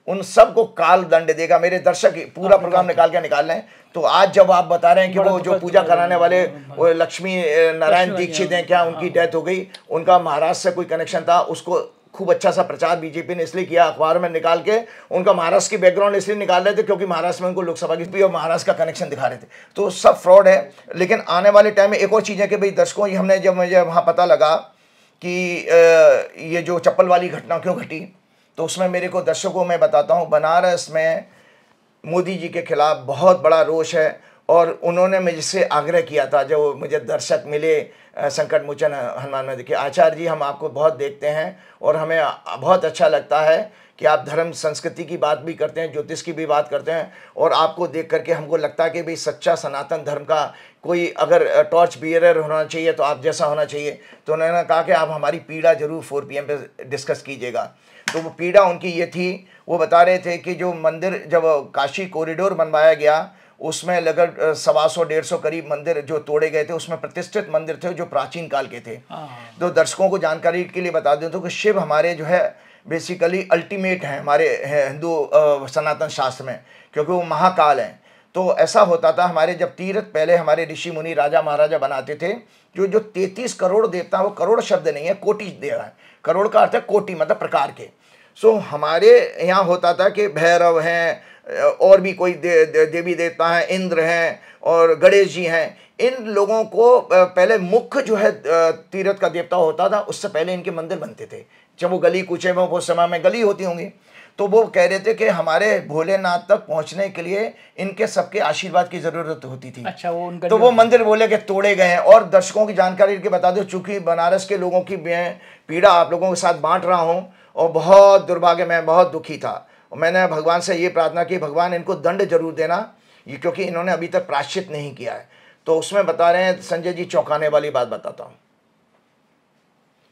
उन सबको काल दंड देगा। मेरे दर्शक पूरा प्रोग्राम निकाल लें। तो आज जब आप बता रहे हैं कि वो जो पूजा कराने वाले वो लक्ष्मी नारायण दीक्षित हैं, क्या उनकी डेथ हो गई, उनका महाराष्ट्र से कोई कनेक्शन था, उसको खूब अच्छा सा प्रचार बीजेपी ने इसलिए किया, अखबार में निकाल के उनका महाराष्ट्र की बैकग्राउंड इसलिए निकाल रहे थे क्योंकि महाराष्ट्र में उनको लोकसभा की और महाराष्ट्र का कनेक्शन दिखा रहे थे। तो सब फ्रॉड है। लेकिन आने वाले टाइम में एक और चीज़ है कि भाई दर्शकों, हमने जब मुझे वहाँ पता लगा कि ये जो चप्पल वाली घटना क्यों घटी, तो उसमें मेरे को दर्शकों में बताता हूँ, बनारस में मोदी जी के खिलाफ बहुत बड़ा रोष है। और उन्होंने मुझसे आग्रह किया था, जब मुझे दर्शक मिले संकट मोचन हनुमान में, देखिए आचार्य जी हम आपको बहुत देखते हैं और हमें बहुत अच्छा लगता है कि आप धर्म संस्कृति की बात भी करते हैं, ज्योतिष की भी बात करते हैं, और आपको देख करके हमको लगता है कि भाई सच्चा सनातन धर्म का कोई अगर टॉर्च बियरर होना चाहिए तो आप जैसा होना चाहिए। तो उन्होंने कहा कि आप हमारी पीड़ा जरूर 4 PM पे डिस्कस कीजिएगा। तो वो पीड़ा उनकी ये थी, वो बता रहे थे कि जो मंदिर जब काशी कॉरिडोर बनवाया गया, उसमें लगभग 125-150 करीब मंदिर जो तोड़े गए थे, उसमें प्रतिष्ठित मंदिर थे जो प्राचीन काल के थे। तो दर्शकों को जानकारी के लिए बता दें तो कि शिव हमारे जो है बेसिकली अल्टीमेट हैं हमारे हिंदू सनातन शास्त्र में, क्योंकि वो महाकाल हैं। तो ऐसा होता था, हमारे जब तीर्थ पहले हमारे ऋषि मुनि राजा महाराजा बनाते थे, जो 33 करोड़ देवता, वो करोड़ शब्द नहीं है, कोटि देवा है। करोड़ का अर्थ है कोटि, मतलब प्रकार के। सो हमारे यहाँ होता था कि भैरव हैं और भी कोई देवी देवता हैं, इंद्र हैं और गणेश जी हैं। इन लोगों को पहले मुख्य जो है तीर्थ का देवता होता था, उससे पहले इनके मंदिर बनते थे। जब वो गली कूचे में, वो समय में गली होती होंगी, तो वो कह रहे थे कि हमारे भोलेनाथ तक पहुंचने के लिए इनके सबके आशीर्वाद की जरूरत होती थी। अच्छा, तो वो मंदिर बोले कि तोड़े गए हैं। और दर्शकों की जानकारी के बता दो, चूंकि बनारस के लोगों की पीड़ा आप लोगों के साथ बांट रहा हूँ, और बहुत दुर्भाग्य, मैं बहुत दुखी था। मैंने भगवान से ये प्रार्थना की, भगवान इनको दंड जरूर देना, ये क्योंकि इन्होंने अभी तक प्रायश्चित नहीं किया है। तो उसमें बता रहे हैं संजय जी, चौंकाने वाली बात बताता हूँ।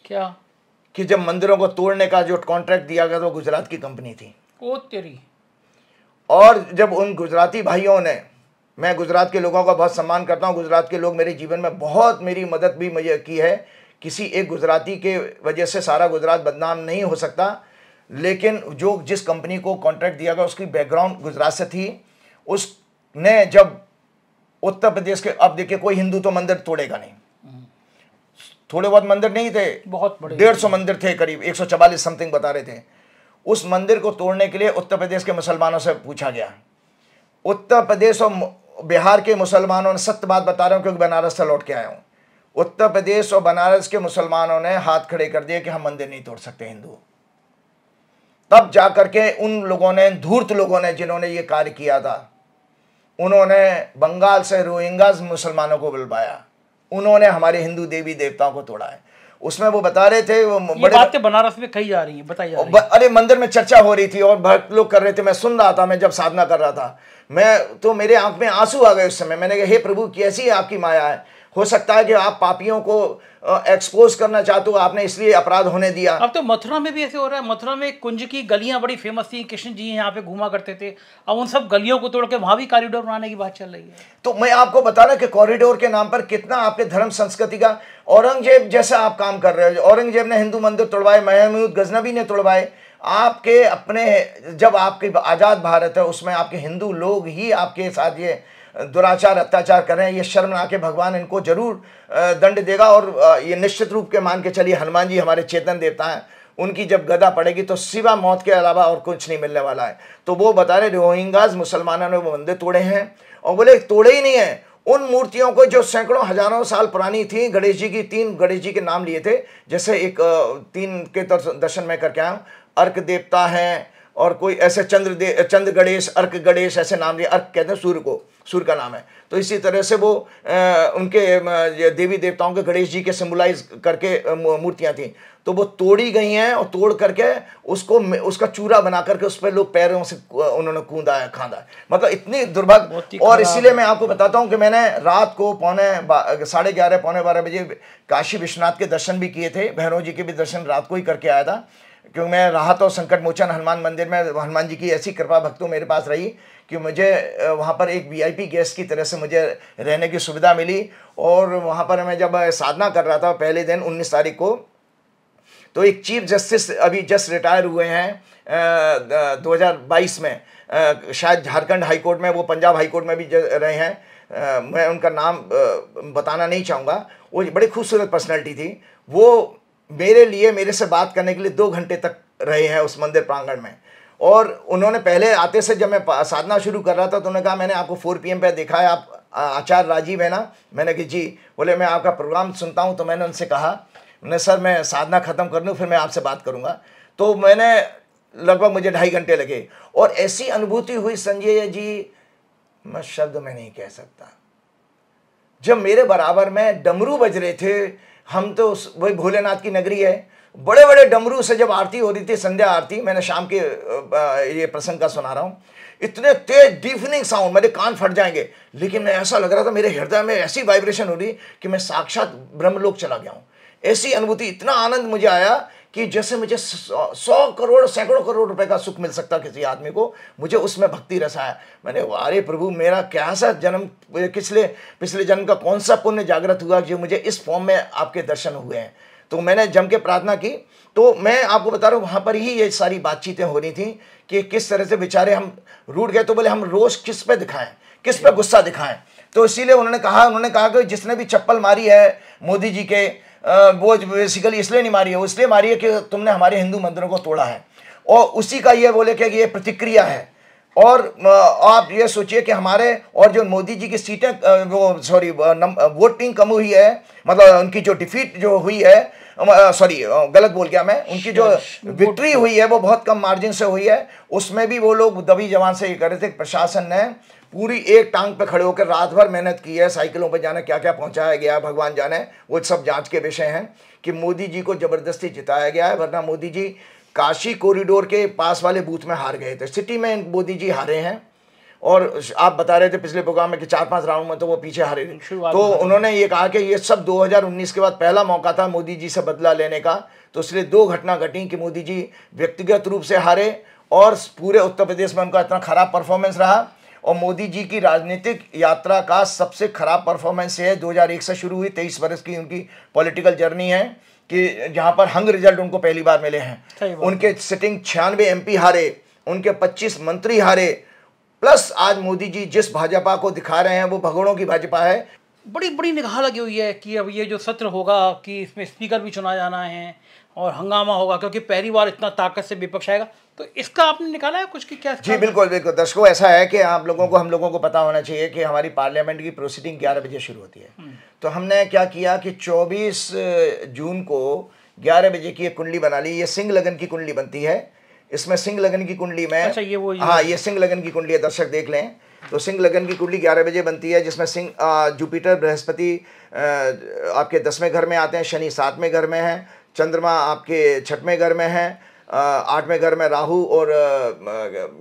क्या? कि जब मंदिरों को तोड़ने का जो कॉन्ट्रैक्ट दिया गया, तो गुजरात की कंपनी थी। ओ तेरी। और जब उन गुजराती भाइयों ने, मैं गुजरात के लोगों का बहुत सम्मान करता हूँ, गुजरात के लोग मेरे जीवन में बहुत मेरी मदद भी मुझे की है। किसी एक गुजराती के वजह से सारा गुजरात बदनाम नहीं हो सकता, लेकिन जो जिस कंपनी को कॉन्ट्रैक्ट दिया गया उसकी बैकग्राउंड गुजरात से थी। उसने जब उत्तर प्रदेश के, अब देखिए कोई हिंदू तो मंदिर तोड़ेगा नहीं, थोड़े बहुत मंदिर नहीं थे, बहुत बड़े 150 मंदिर थे, करीब 144 समथिंग बता रहे थे। उस मंदिर को तोड़ने के लिए उत्तर प्रदेश के मुसलमानों से पूछा गया। उत्तर प्रदेश और बिहार के मुसलमानों ने, सत्य बात बता रहा हूं क्योंकि बनारस से लौट के आया हूं, उत्तर प्रदेश और बनारस के मुसलमानों ने हाथ खड़े कर दिए कि हम मंदिर नहीं तोड़ सकते हिंदू। तब जाकर के उन लोगों ने, धूर्त लोगों ने, जिन्होंने ये कार्य किया था, उन्होंने बंगाल से रोहिंग्यास मुसलमानों को बुलवाया, उन्होंने हमारे हिंदू देवी देवताओं को तोड़ा है। उसमें वो बता रहे थे, वो बड़े बातें बनारस में कही जा रही है, बताई जा रही है। अरे मंदिर में चर्चा हो रही थी और भक्त लोग कर रहे थे, मैं सुन रहा था, मैं जब साधना कर रहा था, मैं तो मेरे आंख में आंसू आ गए उस समय। मैंने कहा हे प्रभु, कैसी आपकी माया है, हो सकता है कि आप पापियों को एक्सपोज करना चाहते हो, आपने इसलिए अपराध होने दिया। अब तो मथुरा में भी ऐसे हो रहा है। मथुरा में कुंज की गलियां बड़ी फेमस थी, कृष्ण जी यहाँ पे घूमा करते थे, अब उन सब गलियों को तोड़ के वहां भी कॉरिडोर बनाने की बात चल रही है। तो मैं आपको बता रहा कि कॉरिडोर के नाम पर कितना आपके धर्म संस्कृति का, औरंगजेब जैसा आप काम कर रहे हो। औरंगजेब ने हिंदू मंदिर तोड़वाए, महमूद गजनबी ने तोड़वाए। आपके अपने, जब आपके आज़ाद भारत है उसमें आपके हिंदू लोग ही आपके साथ ये दुराचार अत्याचार कर रहे हैं। ये शर्मनाक है, भगवान इनको जरूर दंड देगा। और ये निश्चित रूप के मान के चलिए, हनुमान जी हमारे चेतन देवता हैं, उनकी जब गदा पड़ेगी तो सिवा मौत के अलावा और कुछ नहीं मिलने वाला है। तो वो बता रहे रोहिंग्यास मुसलमानों ने वो मंदिर तोड़े हैं, और बोले तोड़े ही नहीं है, उन मूर्तियों को जो सैकड़ों हजारों साल पुरानी थी, गणेश जी की, 3 गणेश जी के नाम लिए थे, जैसे एक 3 के दर्शन में करके आया, अर्क देवता हैं और कोई ऐसे चंद्र गणेश, अर्क गणेश ऐसे नाम दिए। अर्क कहते हैं सूर्य को, सूर्य का नाम है। तो इसी तरह से वो उनके देवी देवताओं के गणेश जी के सिम्बलाइज करके मूर्तियां थी, तो वो तोड़ी गई हैं, और तोड़ करके उसका चूरा बना करके उस पर लोग पैरों से उन्होंने कूदा है, खांदा है। मतलब इतनी दुर्भाग्य। और इसीलिए मैं आपको बताता हूँ कि मैंने रात को 11:30 पौने 12 बजे काशी विश्वनाथ के दर्शन भी किए थे, भैरव जी के भी दर्शन रात को ही करके आया था, क्योंकि मैं रहा तो संकट मोचन हनुमान मंदिर में। हनुमान जी की ऐसी कृपा भक्तों मेरे पास रही कि मुझे वहाँ पर एक VIP गेस्ट की तरह से मुझे रहने की सुविधा मिली। और वहाँ पर मैं जब साधना कर रहा था पहले दिन 19 तारीख को, तो एक चीफ जस्टिस अभी जस्ट रिटायर हुए हैं, 2022 में शायद झारखंड हाई कोर्ट में, वो पंजाब हाई कोर्ट में भी रहे हैं। मैं उनका नाम बताना नहीं चाहूँगा। वो बड़ी खूबसूरत पर्सनैलिटी थी। वो मेरे लिए, मेरे से बात करने के लिए 2 घंटे तक रहे हैं उस मंदिर प्रांगण में। और उन्होंने पहले आते से, जब मैं साधना शुरू कर रहा था, तो उन्होंने कहा मैंने आपको 4 PM पे देखा है, आप आचार्य राजीव है ना? मैंने कहा जी। बोले मैं आपका प्रोग्राम सुनता हूँ। तो मैंने उनसे कहा, मैंने सर मैं साधना ख़त्म कर लूँ फिर मैं आपसे बात करूँगा। तो मैंने लगभग मुझे 2.5 घंटे लगे और ऐसी अनुभूति हुई संजय जी, मैं शब्द में नहीं कह सकता। जब मेरे बराबर में डमरू बज रहे थे, हम तो वही भोलेनाथ की नगरी है, बड़े बड़े डमरू से जब आरती हो रही थी, संध्या आरती, मैंने शाम के ये प्रसंग का सुना रहा हूँ, इतने तेज डीफनिंग साउंड, मेरे कान फट जाएंगे, लेकिन मैं ऐसा लग रहा था मेरे हृदय में ऐसी वाइब्रेशन हो रही कि मैं साक्षात ब्रह्मलोक चला गया हूँ। ऐसी अनुभूति, इतना आनंद मुझे आया कि जैसे मुझे 100 करोड़ सैकड़ों करोड़ रुपए का सुख मिल सकता किसी आदमी को, मुझे उसमें भक्ति रस आया। मैंने, अरे प्रभु, मेरा क्या सा जन्म, पिछले जन्म का कौन सा पुण्य जागृत हुआ जो मुझे इस फॉर्म में आपके दर्शन हुए हैं। तो मैंने जम के प्रार्थना की। तो मैं आपको बता रहा हूँ, वहाँ पर ही ये सारी बातचीतें हो रही थी कि किस तरह से बेचारे हम रूठ गए। तो बोले हम रोष किस पे दिखाएं, किस पे गुस्सा दिखाएं। तो इसीलिए उन्होंने कहा कि जिसने भी चप्पल मारी है मोदी जी के, वो बेसिकली इसलिए नहीं मारी है, वो इसलिए मारी है कि तुमने हमारे हिंदू मंदिरों को तोड़ा है। और उसी का ये बोले कि ये प्रतिक्रिया है। और आप ये सोचिए कि हमारे, और जो मोदी जी की सीटें, वोटिंग कम हुई है, मतलब उनकी जो डिफीट जो हुई है, गलत बोल गया मैं, उनकी जो विक्ट्री हुई है वो बहुत कम मार्जिन से हुई है। उसमें भी वो लोग दबी जवान से ये कर रहे थे। प्रशासन ने पूरी एक टांग पे खड़े होकर रात भर मेहनत की है, साइकिलों पे जाने क्या क्या पहुंचाया गया भगवान जाने, वो सब जांच के विषय हैं कि मोदी जी को जबरदस्ती जिताया गया है। वरना मोदी जी काशी कॉरिडोर के पास वाले बूथ में हार गए थे, सिटी में मोदी जी हारे हैं। और आप बता रहे थे पिछले प्रोग्राम में कि 4-5 राउंड में तो वो पीछे हारे थे। तो उन्होंने ये कहा कि ये सब 2019 के बाद पहला मौका था मोदी जी से बदला लेने का। तो इसलिए 2 घटना घटी कि मोदी जी व्यक्तिगत रूप से हारे और पूरे उत्तर प्रदेश में उनका इतना खराब परफॉर्मेंस रहा। और मोदी जी की राजनीतिक यात्रा का सबसे खराब परफॉर्मेंस है 2001 से शुरू हुई, 23 वर्ष की उनकी पॉलिटिकल जर्नी है कि जहां पर हंग रिजल्ट उनको पहली बार मिले हैं। उनके सिटिंग 96 MP हारे, उनके 25 मंत्री हारे, प्लस आज मोदी जी जिस भाजपा को दिखा रहे हैं वो भगोड़ों की भाजपा है। बड़ी बड़ी निगाह लगी हुई है कि अब ये जो सत्र होगा कि इसमें स्पीकर भी चुना जाना है और हंगामा होगा, क्योंकि पहली बार इतना ताकत से विपक्ष आएगा। तो इसका आपने निकाला है कुछ कि क्या? जी बिल्कुल बिल्कुल दर्शकों, ऐसा है कि हम लोगों को पता होना चाहिए कि हमारी पार्लियामेंट की प्रोसीडिंग 11 बजे शुरू होती है। तो हमने क्या किया कि 24 जून को 11 बजे की एक कुंडली बना ली। ये सिंह लगन की कुंडली बनती है। इसमें सिंह लगन की कुंडली में, अच्छा, ये सिंह लगन की कुंडली है, दर्शक देख लें। तो सिंह लगन की कुंडली 11 बजे बनती है, जिसमें सिंह, जुपिटर बृहस्पति आपके 10वें घर में आते हैं, शनि 7वें घर में है, चंद्रमा आपके 6वें घर में है, 8वें घर में राहु और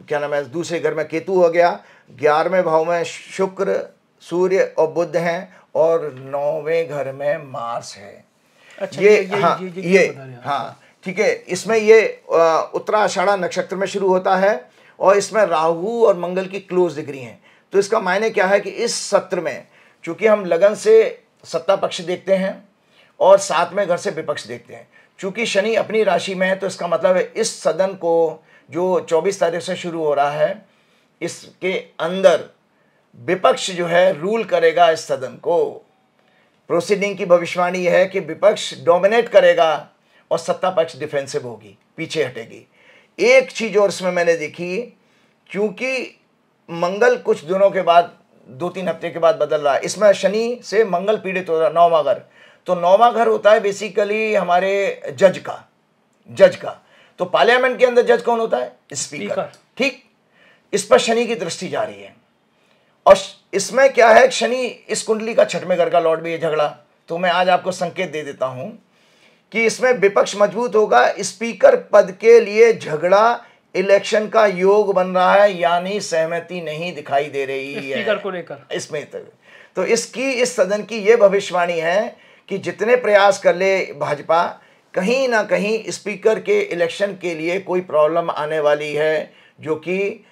क्या नाम है दूसरे घर में केतु हो गया, 11वें भाव में शुक्र, सूर्य और बुध हैं, और 9वें घर में मार्स है। अच्छा, हाँ ठीक है। इसमें ये उत्तराषाढ़ा नक्षत्र में शुरू होता है और इसमें राहु और मंगल की क्लोज डिग्री हैं। तो इसका मायने क्या है कि इस सत्र में चूंकि हम लगन से सत्ता पक्ष देखते हैं और 7वें घर से विपक्ष देखते हैं, चूंकि शनि अपनी राशि में है, तो इसका मतलब है इस सदन को जो 24 तारीख से शुरू हो रहा है, इसके अंदर विपक्ष जो है रूल करेगा इस सदन को। प्रोसीडिंग की भविष्यवाणी है कि विपक्ष डोमिनेट करेगा और सत्ता पक्ष डिफेंसिव होगी, पीछे हटेगी। एक चीज और इसमें मैंने देखी, क्योंकि मंगल कुछ दिनों के बाद, 2-3 हफ्ते के बाद बदल रहा है, इसमें शनि से मंगल पीड़ित हो रहा है, 9वां घर। तो 9वां घर होता है बेसिकली हमारे जज का। तो पार्लियामेंट के अंदर जज कौन होता है? स्पीकर। ठीक, इस पर शनि की दृष्टि जा रही है। और इसमें क्या है, शनि इस कुंडली का 6वें घर का लॉर्ड भी है, झगड़ा। तो मैं आज आपको संकेत दे देता हूं कि इसमें विपक्ष मजबूत होगा। स्पीकर पद के लिए झगड़ा, इलेक्शन का योग बन रहा है, यानी सहमति नहीं दिखाई दे रही है स्पीकर को लेकर इसमें। तो इस सदन की यह भविष्यवाणी है कि जितने प्रयास कर ले भाजपा, कहीं ना कहीं स्पीकर के इलेक्शन के लिए कोई प्रॉब्लम आने वाली है, जो कि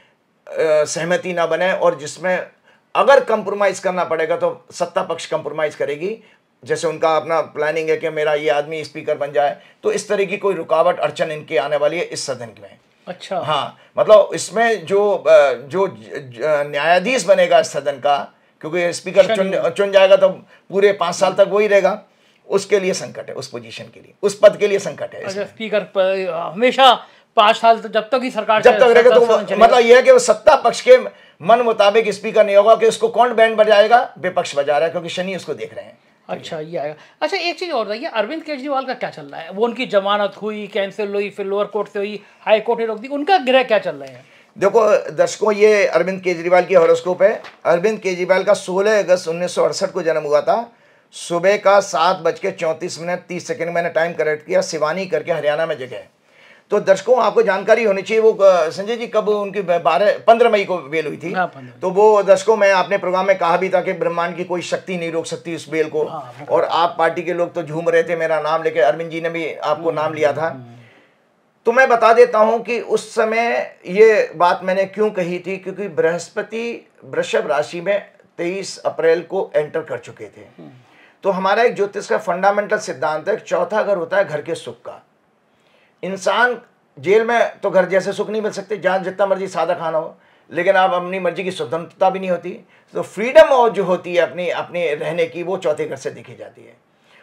सहमति ना बने, और जिसमें अगर कंप्रोमाइज करना पड़ेगा तो सत्ता पक्ष कंप्रोमाइज करेगी। जैसे उनका अपना प्लानिंग है कि मेरा ये आदमी स्पीकर बन जाए, तो इस तरह की कोई रुकावट अड़चन इनके आने वाली है इस सदन में। अच्छा। हाँ, मतलब इसमें जो न्यायाधीश बनेगा सदन का, क्योंकि स्पीकर चुन जाएगा तो पूरे 5 साल तक वही रहेगा, उसके लिए संकट है, उस पोजीशन के लिए, उस पद के लिए संकट है। अच्छा, स्पीकर हमेशा 5 साल जब तक ही सरकार जब तक रहेगा, तो मतलब यह है कि वो सत्ता पक्ष के मन मुताबिक स्पीकर नहीं होगा कि उसको कौन बैंड बजाएगा, विपक्ष बजा रहा है, क्योंकि शनि उसको देख रहे हैं। अच्छा, ये आएगा। अच्छा, एक चीज़ और बताइए, अरविंद केजरीवाल का क्या चल रहा है? वो उनकी जमानत हुई, कैंसिल हुई, फिर लोअर कोर्ट से हुई, हाई कोर्ट ने रोक दी, उनका गिरह क्या चल रहा है? देखो दर्शकों, ये अरविंद केजरीवाल की हॉरोस्कोप है। अरविंद केजरीवाल का 16 अगस्त 1968 को जन्म हुआ था। सुबह का 7:34:30 मैंने टाइम करेक्ट किया। सिवानी करके हरियाणा में जगह है। तो दर्शकों, आपको जानकारी होनी चाहिए, वो संजय जी कब उनकी 15 मई को बेल हुई थी। तो वो दर्शकों, मैं अपने प्रोग्राम में कहा भी था कि ब्रह्मांड की कोई शक्ति नहीं रोक सकती उस बेल को। और आप पार्टी के लोग तो झूम रहे थे मेरा नाम लेके, अरविंद जी ने भी आपको नाम लिया था। तो मैं बता देता हूं कि उस समय ये बात मैंने क्यों कही थी, क्योंकि बृहस्पति वृषभ राशि में 23 अप्रैल को एंटर कर चुके थे। तो हमारा एक ज्योतिष का फंडामेंटल सिद्धांत है, चौथा घर होता है घर के सुख का। इंसान जेल में तो घर जैसे सुख नहीं मिल सकते, जहाँ जितना मर्जी सादा खाना हो, लेकिन आप अपनी मर्जी की स्वतंत्रता भी नहीं होती। तो फ्रीडम और जो होती है अपनी अपने रहने की, वो चौथे घर से देखी जाती है।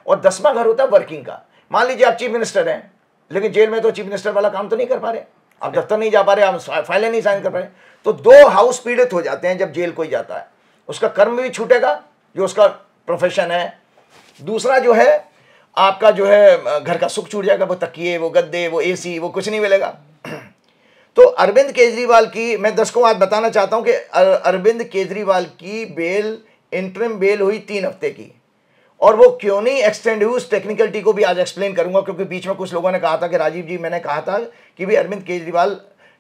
और 10वां घर होता है वर्किंग का। मान लीजिए आप चीफ मिनिस्टर हैं, लेकिन जेल में तो चीफ मिनिस्टर वाला काम तो नहीं कर पा रहे, आप दफ्तर नहीं जा पा रहे, आप फाइलें नहीं साइन कर पा रहे। तो 2 हाउस पीड़ित हो जाते हैं जब जेल कोई जाता है। उसका कर्म भी छूटेगा, जो उसका प्रोफेशन है। दूसरा जो है आपका जो है घर का सुख छूट जाएगा, वो तकिए, वो गद्दे, वो एसी, वो कुछ नहीं मिलेगा। तो अरविंद केजरीवाल की, मैं दर्शकों आज बताना चाहता हूं कि अरविंद केजरीवाल की बेल, इंटरिम बेल हुई 3 हफ्ते की। और वो क्यों नहीं एक्सटेंड हुई, उस टेक्निकलिटी को भी आज एक्सप्लेन करूंगा, क्योंकि बीच में कुछ लोगों ने कहा था कि राजीव जी, मैंने कहा था कि भी अरविंद केजरीवाल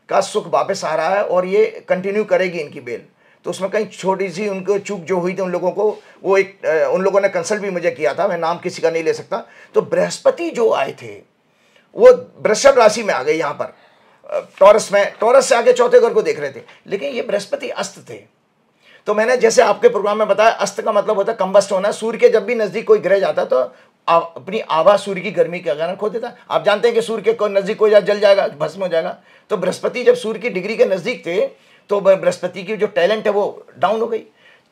का सुख वापस आ रहा है और ये कंटिन्यू करेगी इनकी बेल। तो उसमें कहीं छोटी सी उनको चूक जो हुई थी उन लोगों को, वो उन लोगों ने कंसल्ट भी मुझे किया था, मैं नाम किसी का नहीं ले सकता। तो बृहस्पति जो आए थे वो वृषभ राशि में आ गए, यहाँ पर टॉरस में, टॉरस से आगे चौथे घर को देख रहे थे, लेकिन ये बृहस्पति अस्त थे। तो मैंने जैसे आपके प्रोग्राम में बताया, अस्त का मतलब होता है कंबस्ट होना। सूर्य के जब भी नजदीक कोई ग्रह जाता तो अपनी आभा सूर्य की गर्मी के कारण खो देता। आप जानते हैं कि सूर्य के नजदीक कोई जल जाएगा, भस्म हो जाएगा। तो बृहस्पति जब सूर्य की डिग्री के नजदीक थे तो बृहस्पति की जो टैलेंट है वो डाउन हो गई।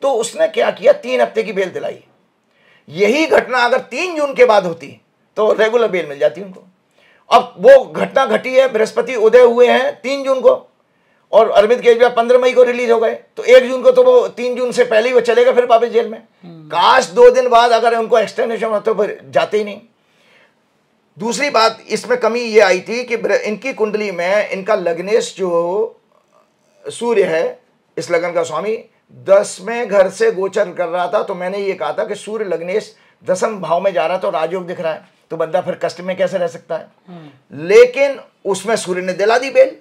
तो उसने क्या किया, 3 हफ्ते की बेल दिलाई। यही घटना अगर 3 जून के बाद होती तो रेगुलर बेल मिल जाती उनको। अब वो घटना घटी है, बृहस्पति उदय हुए हैं 3 जून को और अरविंद केजरीवाल 15 मई को रिलीज हो गए। तो 1 जून को तो वो 3 जून से पहले ही वो चलेगा फिर वापस जेल में। काश 2 दिन बाद अगर उनको एक्सटेंडेशन होता तो फिर जाते ही नहीं। दूसरी बात इसमें कमी ये आई थी कि इनकी कुंडली में इनका लग्नेश जो सूर्य है, इस लगन का स्वामी 10वें घर से गोचर कर रहा था। तो मैंने ये कहा था कि सूर्य लग्नेश 10वें भाव में जा रहा था, राजयोग दिख रहा है, तो बंदा फिर कष्ट में कैसे रह सकता है। लेकिन उसमें सूर्य ने दिला दी बेल,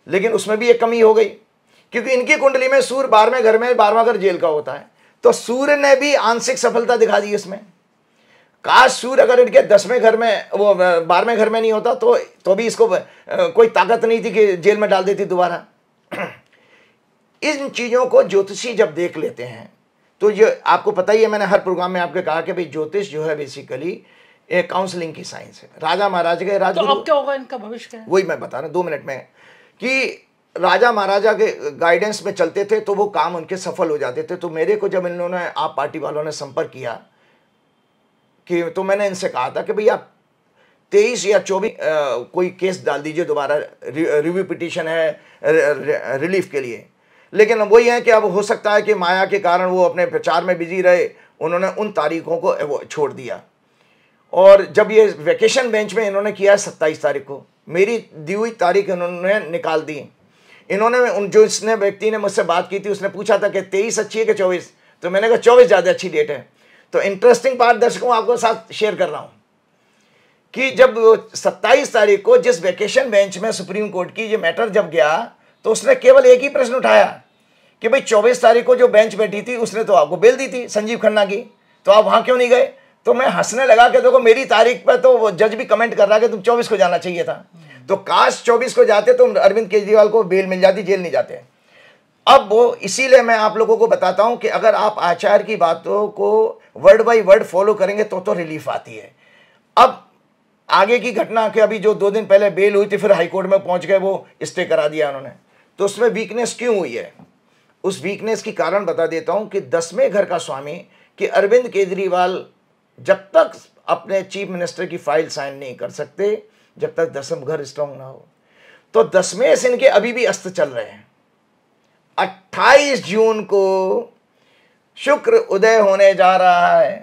लेकिन उसमें भी एक कमी हो गई, क्योंकि इनकी कुंडली में सूर्य 12वें घर में, 12वां घर जेल का होता है। तो सूर्य ने भी आंशिक सफलता दिखा दी इसमें। काश सूर्य अगर इनके 10वें घर में, वो 12वें घर में नहीं होता तो भी इसको कोई ताकत नहीं थी कि जेल में डाल देती दोबारा। इन चीजों को ज्योतिषी जब देख लेते हैं तो ये आपको पता ही है, मैंने हर प्रोग्राम में आपको कहा कि भाई ज्योतिष जो है बेसिकली एक काउंसलिंग की साइंस है। राजा महाराज के राजगुरु, तो अब क्या होगा इनका भविष्य क्या है? वही मैं बता रहा हूं 2 मिनट में, कि राजा महाराजा के गाइडेंस में चलते थे तो वो काम उनके सफल हो जाते थे। तो मेरे को जब इन्होंने, आप पार्टी वालों ने संपर्क किया कि, तो मैंने इनसे कहा था कि भाई आप 23 या 24 कोई केस डाल दीजिए दोबारा, रिव्यू पिटीशन है रिलीफ के लिए। लेकिन वही है कि अब हो सकता है कि माया के कारण वो अपने प्रचार में बिजी रहे, उन्होंने उन तारीखों को छोड़ दिया। और जब ये वैकेशन बेंच में इन्होंने किया 27 तारीख को, मेरी दी हुई तारीख इन्होंने निकाल दी। इन्होंने जो इसने व्यक्ति ने मुझसे बात की थी उसने पूछा था कि 23 अच्छी है कि 24, तो मैंने कहा 24 ज़्यादा अच्छी डेट है। तो इंटरेस्टिंग बात दर्शकों आपको साथ शेयर कर रहा हूँ कि जब 27 तारीख को जिस वैकेशन बेंच में सुप्रीम कोर्ट की ये मैटर जब गया तो उसने केवल एक ही प्रश्न उठाया कि भाई 24 तारीख को जो बेंच बैठी थी उसने तो आपको बेल दी थी संजीव खन्ना की, तो आप वहाँ क्यों नहीं गए। तो मैं हंसने लगा कि देखो मेरी तारीख पर तो वो जज भी कमेंट कर रहा है कि तुम 24 को जाना चाहिए था। तो काश 24 को जाते तो अरविंद केजरीवाल को बेल मिल जाती, जेल नहीं जाते। अब वो इसीलिए मैं आप लोगों को बताता हूं कि अगर आप आचार्य की बातों को वर्ड बाय वर्ड फॉलो करेंगे तो रिलीफ आती है। अब आगे की घटना के अभी जो 2 दिन पहले बेल हुई थी, फिर हाईकोर्ट में पहुंच गए, वो स्टे करा दिया उन्होंने। तो उसमें वीकनेस क्यों हुई है? उस वीकनेस की कारण बता देता हूं कि 10वें घर का स्वामी कि अरविंद केजरीवाल जब तक अपने चीफ मिनिस्टर की फाइल साइन नहीं कर सकते, जब तक 10वां घर स्ट्रांग ना हो। तो 10वें से इनके अभी भी अस्त्र चल रहे हैं। 28 जून को शुक्र उदय होने जा रहा है।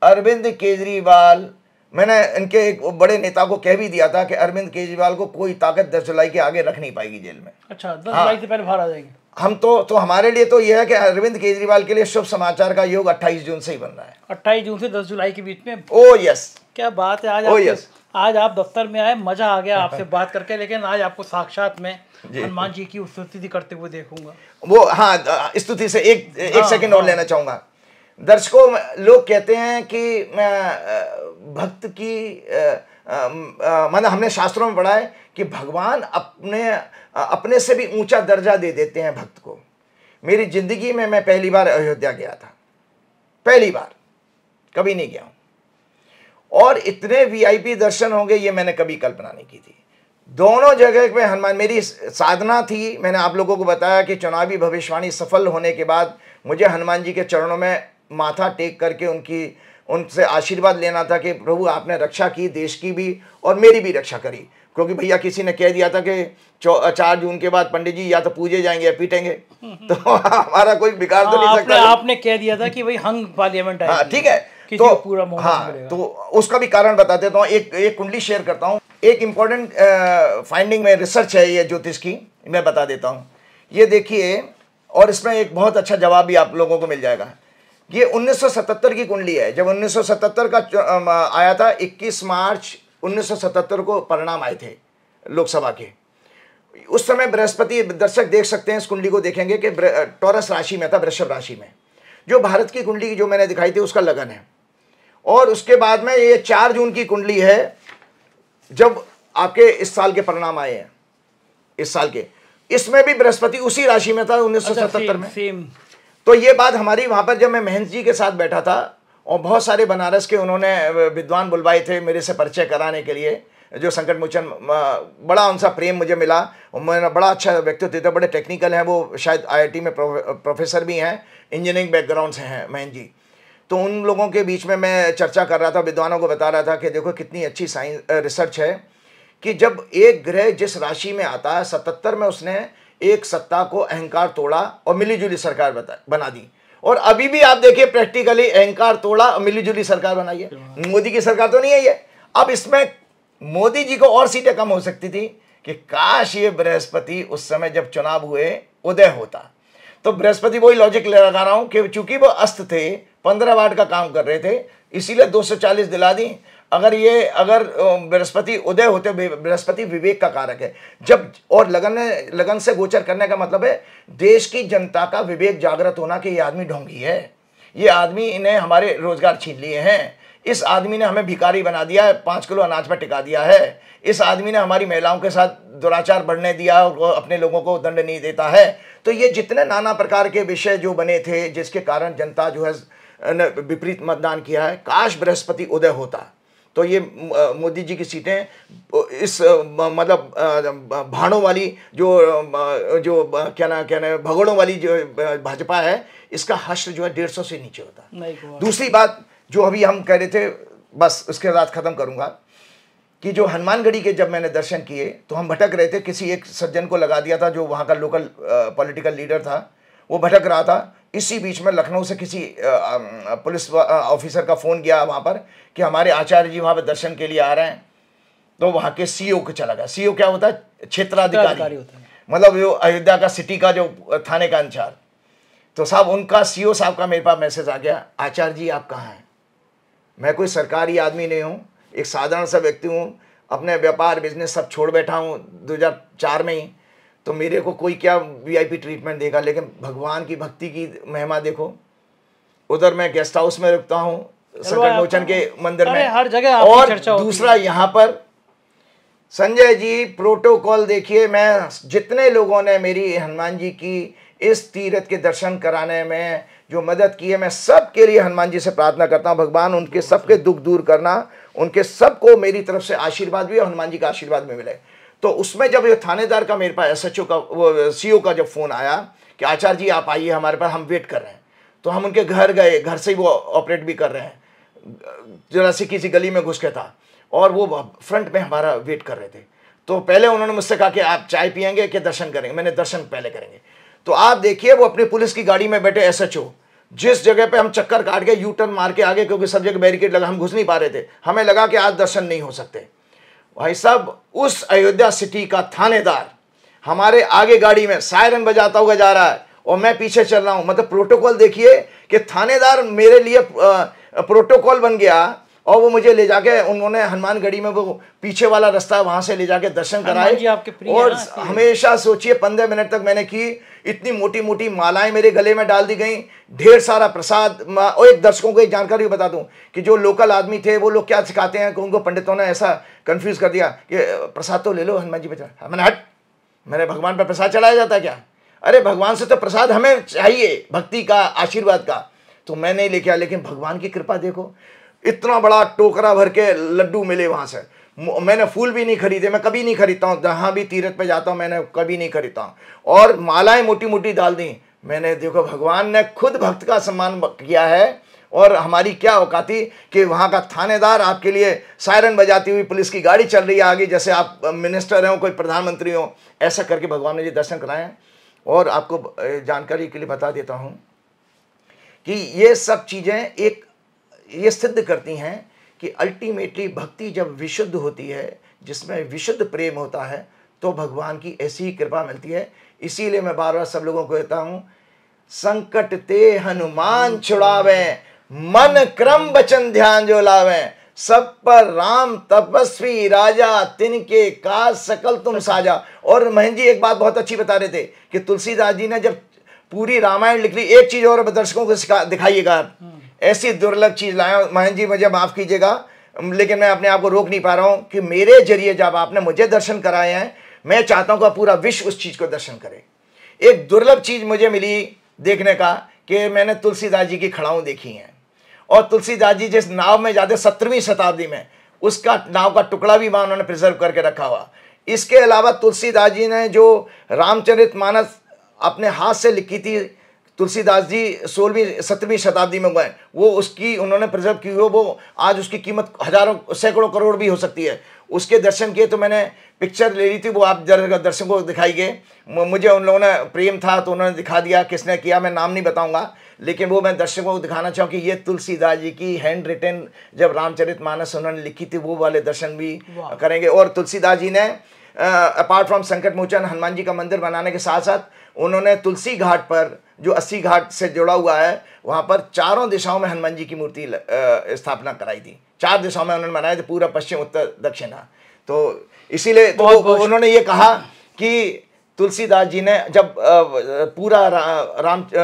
अरविंद केजरीवाल, मैंने इनके एक बड़े नेता को कह भी दिया था कि अरविंद केजरीवाल को कोई ताकत 10 जुलाई के आगे रख नहीं पाएगी जेल में। अच्छा, 10 जुलाई से पहले बाहर आ जाएंगे हम तो हमारे लिए तो यह है कि अरविंद केजरीवाल के लिए शुभ समाचार का योग 28 जून से ही बन रहा है। 28 जून से 10 जुलाई के बीच में। ओ यस, क्या बात है। आज आप दफ्तर में आए, मजा आ गया आपसे बात करके। लेकिन आज आपको साक्षात में हनुमान जी की स्तुति करते हुए देखूंगा। वो हाँ, स्तुति से एक सेकंड और लेना चाहूंगा। दर्शकों, लोग कहते हैं कि भक्त की मतलब हमने शास्त्रों में पढ़ा है कि भगवान अपने से भी ऊंचा दर्जा दे देते हैं भक्त को। मेरी जिंदगी में मैं पहली बार अयोध्या गया था, पहली बार, कभी नहीं गया हूं, और इतने वीआईपी दर्शन होंगे ये मैंने कभी कल्पना नहीं की थी। दोनों जगह पे हनुमान, मेरी साधना थी। मैंने आप लोगों को बताया कि चुनावी भविष्यवाणी सफल होने के बाद मुझे हनुमान जी के चरणों में माथा टेक करके उनसे आशीर्वाद लेना था कि प्रभु आपने रक्षा की, देश की भी और मेरी भी रक्षा करी। क्योंकि भैया किसी ने कह दिया था कि 4 जून के बाद पंडित जी या तो पूजे जाएंगे या पीटेंगे, तो हमारा कोई बिगाड़ तो नहीं सकता। आपने कह दिया था कि भाई हंग पार्लियामेंट है। ठीक है, तो पूरा तो उसका भी कारण बता देता हूँ। एक कुंडली शेयर करता हूँ। एक इंपॉर्टेंट फाइंडिंग में रिसर्च है ये ज्योतिष की, मैं बता देता हूँ। ये देखिए, और इसमें एक बहुत अच्छा जवाब भी आप लोगों को मिल जाएगा। ये 1977 की कुंडली है। जब 1977 का आया था, 21 मार्च 1977 को परिणाम आए थे लोकसभा के। उस समय बृहस्पति, दर्शक देख सकते हैं, इस कुंडली को देखेंगे कि टॉरस राशि में था, वृषभ राशि में। जो भारत की कुंडली जो मैंने दिखाई थी उसका लगन है। और उसके बाद में ये 4 जून की कुंडली है, जब आपके इस साल के परिणाम आए हैं, इस साल के। इसमें भी बृहस्पति उसी राशि में था 1977 में। तो ये बात हमारी वहां पर, जब मैं महंत जी के साथ बैठा था और बहुत सारे बनारस के उन्होंने विद्वान बुलवाए थे मेरे से परिचय कराने के लिए, जो संकट मोचन, बड़ा उनसा प्रेम मुझे मिला। और मेरा बड़ा अच्छा व्यक्तित्व थे, बड़े टेक्निकल हैं वो, शायद IIT में प्रोफेसर भी हैं, इंजीनियरिंग बैकग्राउंड से हैं महंत जी। तो उन लोगों के बीच में मैं चर्चा कर रहा था, विद्वानों को बता रहा था कि देखो कितनी अच्छी साइंस रिसर्च है कि जब एक ग्रह जिस राशि में आता है, 77 में उसने एक सत्ता को, अहंकार तोड़ा और मिलीजुली सरकार बना दी। और अभी भी आप देखिए प्रैक्टिकली अहंकार तोड़ा और मिलीजुली सरकार बनाई है। मोदी की सरकार तो नहीं है ये। अब इसमें मोदी जी को और सीटें कम हो सकती थी कि काश ये बृहस्पति उस समय जब चुनाव हुए उदय होता। तो बृहस्पति, वही लॉजिक लगा रहा हूं कि चूंकि वो अस्त थे, 15 वाट का काम कर रहे थे, इसीलिए 240 दिला दी। अगर बृहस्पति उदय होते, बृहस्पति विवेक का कारक है। जब और लगन से गोचर करने का मतलब है देश की जनता का विवेक जागृत होना कि ये आदमी ढोंगी है, ये आदमी ने हमारे रोजगार छीन लिए हैं, इस आदमी ने हमें भिखारी बना दिया है, 5 किलो अनाज पर टिका दिया है, इस आदमी ने हमारी महिलाओं के साथ दुराचार बढ़ने दिया और अपने लोगों को दंड नहीं देता है। तो ये जितने नाना प्रकार के विषय जो बने थे, जिसके कारण जनता जो है विपरीत मतदान किया है, काश बृहस्पति उदय होता तो ये मोदी जी की सीटें, इस मतलब भाड़ों वाली जो क्या ना भगोड़ों वाली जो भाजपा है, इसका हश्र जो है 150 से नीचे होता। दूसरी बात जो अभी हम कह रहे थे, बस उसके बाद खत्म करूंगा, कि जो हनुमानगढ़ी के जब मैंने दर्शन किए तो हम भटक रहे थे, किसी एक सज्जन को लगा दिया था जो वहाँ का लोकल पॉलिटिकल लीडर था, वो भटक रहा था। इसी बीच में लखनऊ से किसी पुलिस ऑफिसर का फ़ोन गया वहाँ पर कि हमारे आचार्य जी वहाँ पर दर्शन के लिए आ रहे हैं। तो वहाँ के CEO को चला गया। CEO क्या होता है? क्षेत्राधिकारी होता है, मतलब जो अयोध्या का सिटी का जो थाने का इंचार्ज। तो साहब, उनका CEO साहब का मेरे पास मैसेज आ गया, आचार्य जी आप कहाँ हैं? मैं कोई सरकारी आदमी नहीं हूँ, एक साधारण सा व्यक्ति हूँ, अपने व्यापार बिजनेस सब छोड़ बैठा हूँ 2004 में ही। तो मेरे को कोई क्या VIP ट्रीटमेंट देगा, लेकिन भगवान की भक्ति की महिमा देखो। उधर मैं गेस्ट हाउस में रुकता हूँ, संकट मोचन के मंदिर में, हर जगह। और दूसरा यहाँ पर संजय जी प्रोटोकॉल देखिए, मैं जितने लोगों ने मेरी हनुमान जी की इस तीर्थ के दर्शन कराने में जो मदद की है, मैं सबके लिए हनुमान जी से प्रार्थना करता हूँ, भगवान उनके सबके दुख दूर करना, उनके सबको मेरी तरफ से आशीर्वाद भी और हनुमान जी का आशीर्वाद भी मिले। तो उसमें जब ये थानेदार का मेरे पास SHO का वो CO का जब फ़ोन आया कि आचार्य जी आप आइए हमारे पास, हम वेट कर रहे हैं, तो हम उनके घर गए, घर से ही वो ऑपरेट भी कर रहे हैं, जरा सी किसी गली में घुस के था, और वो फ्रंट में हमारा वेट कर रहे थे। तो पहले उन्होंने मुझसे कहा कि आप चाय पियेंगे कि दर्शन करेंगे, मैंने दर्शन पहले करेंगे। तो आप देखिए वो अपनी पुलिस की गाड़ी में बैठे SHO, जिस जगह पे हम चक्कर काट के यू टर्न मार के आगे, क्योंकि सब जगह बैरिकेड लगा, हम घुस नहीं पा रहे थे, हमें लगा कि आज दर्शन नहीं हो सकते। भाई साहब उस अयोध्या सिटी का थानेदार हमारे आगे गाड़ी में सायरन बजाता हुआ जा रहा है और मैं पीछे चल रहा हूं। मतलब प्रोटोकॉल देखिए कि थानेदार मेरे लिए प्रोटोकॉल बन गया, और वो मुझे ले जाके उन्होंने हनुमानगढ़ी में वो पीछे वाला रास्ता वहां से ले जाके दर्शन कराए। और हमेशा सोचिए 15 मिनट तक मैंने की, इतनी मोटी मोटी मालाएं मेरे गले में डाल दी गई, ढेर सारा प्रसाद। और एक दर्शकों को एक जानकारी बता दूं कि जो लोकल आदमी थे वो लोग क्या सिखाते हैं कि उनको पंडितों ने ऐसा कंफ्यूज कर दिया कि प्रसाद तो ले लो हनुमान जी पे चढ़ा। मैंने हट, मेरे भगवान पर प्रसाद चढ़ाया जाता है क्या? अरे भगवान से तो प्रसाद हमें चाहिए, भक्ति का, आशीर्वाद का। तो मैं नहीं लेके आया, लेकिन भगवान की कृपा देखो, इतना बड़ा टोकरा भर के लड्डू मिले वहां से। मैंने फूल भी नहीं खरीदे, मैं कभी नहीं खरीदता हूँ, जहाँ भी तीर्थ पे जाता हूँ मैंने कभी नहीं खरीदता हूँ। और मालाएं मोटी मोटी डाल दी मैंने। देखो भगवान ने खुद भक्त का सम्मान किया है, और हमारी क्या औकाती कि वहाँ का थानेदार आपके लिए सायरन बजाती हुई पुलिस की गाड़ी चल रही है आगे, जैसे आप मिनिस्टर हो, कोई प्रधानमंत्री हो, ऐसा करके भगवान ने जी दर्शन कराए हैं। और आपको जानकारी के लिए बता देता हूँ कि ये सब चीज़ें ये सिद्ध करती हैं कि अल्टीमेटली भक्ति जब विशुद्ध होती है, जिसमें विशुद्ध प्रेम होता है, तो भगवान की ऐसी ही कृपा मिलती है। इसीलिए मैं बार बार सब लोगों को कहता हूँ, संकट ते हनुमान छुड़ावे, मन क्रम वचन ध्यान जो लावे, सब पर राम तपस्वी राजा, तिनके काज सकल तुम साजा। और महेंद्र जी एक बात बहुत अच्छी बता रहे थे कि तुलसीदास जी ने जब पूरी रामायण लिख ली, एक चीज और दर्शकों को दिखाइएगा, ऐसी दुर्लभ चीज लाया महेंद्र जी, मुझे माफ कीजिएगा, लेकिन मैं अपने आप को रोक नहीं पा रहा हूं कि मेरे जरिए जब आपने मुझे दर्शन कराए हैं, मैं चाहता हूं कि पूरा विश्व उस चीज को दर्शन करे। एक दुर्लभ चीज मुझे मिली देखने का कि मैंने तुलसीदास जी की खड़ाऊं देखी हैं, और तुलसीदास जी जिस नाव में जाते 17वीं शताब्दी में, उसका नाव का टुकड़ा भी वहां उन्होंने प्रिजर्व करके रखा हुआ। इसके अलावा तुलसीदास जी ने जो रामचरितमानस अपने हाथ से लिखी थी, तुलसीदास जी 16वीं 17वीं शताब्दी में गए, वो उसकी उन्होंने प्रिजर्व की हो, वो आज उसकी कीमत हजारों सैकड़ों करोड़ भी हो सकती है। उसके दर्शन किए, तो मैंने पिक्चर ले ली थी, वो आप दर्शकों को दिखाई गए। मुझे उन लोगों ने प्रेम था तो उन्होंने दिखा दिया, किसने किया मैं नाम नहीं बताऊंगा, लेकिन वो मैं दर्शकों को दिखाना चाहूँ कि ये तुलसीदास जी की हैंड रिटन जब रामचरितमानस उन्होंने लिखी थी, वो वाले दर्शन भी करेंगे। और तुलसीदास जी ने अपार्ट फ्रॉम संकट मोचन हनुमान जी का मंदिर बनाने के साथ साथ उन्होंने तुलसी घाट पर, जो 80 घाट से जुड़ा हुआ है, वहाँ पर चारों दिशाओं में हनुमान जी की मूर्ति स्थापना कराई थी। 4 दिशाओं में उन्होंने बनाया था, पूरा पश्चिम उत्तर दक्षिण। तो इसीलिए तो उन्होंने ये कहा कि तुलसीदास जी ने जब पूरा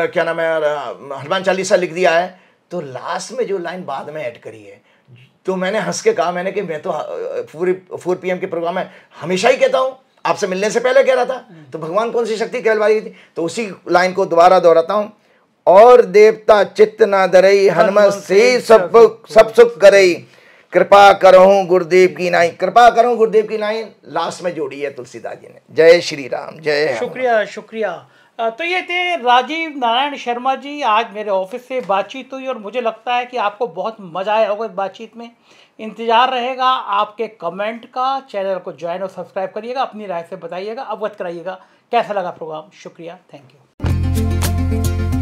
क्या नाम है हनुमान चालीसा लिख दिया है, तो लास्ट में जो लाइन बाद में ऐड करी है, तो मैंने हंस के कहा, मैंने कि मैं तो 4 PM के प्रोग्राम में हमेशा ही कहता हूँ, आपसे मिलने से पहले कह रहा था, तो भगवान कौन सी शक्ति कहलवाई थी। तो उसी लाइन को दोबारा दोहराता हूँ, और देवता चित्त ना डरई, हनुमत से सब सुख करई, कृपा करहूं गुरुदेव की नाई। कृपा करहूं गुरुदेव की नाई लास्ट में जोड़ी है तुलसीदास जी ने। जय श्री राम, जय। शुक्रिया शुक्रिया। तो ये थे राजीव नारायण शर्मा जी। आज मेरे ऑफिस से बातचीत हुई और मुझे लगता है कि आपको बहुत मज़ा आया होगा इस बातचीत में। इंतज़ार रहेगा आपके कमेंट का। चैनल को ज्वाइन और सब्सक्राइब करिएगा, अपनी राय से बताइएगा, अवगत कराइएगा कैसा लगा प्रोग्राम। शुक्रिया, थैंक यू।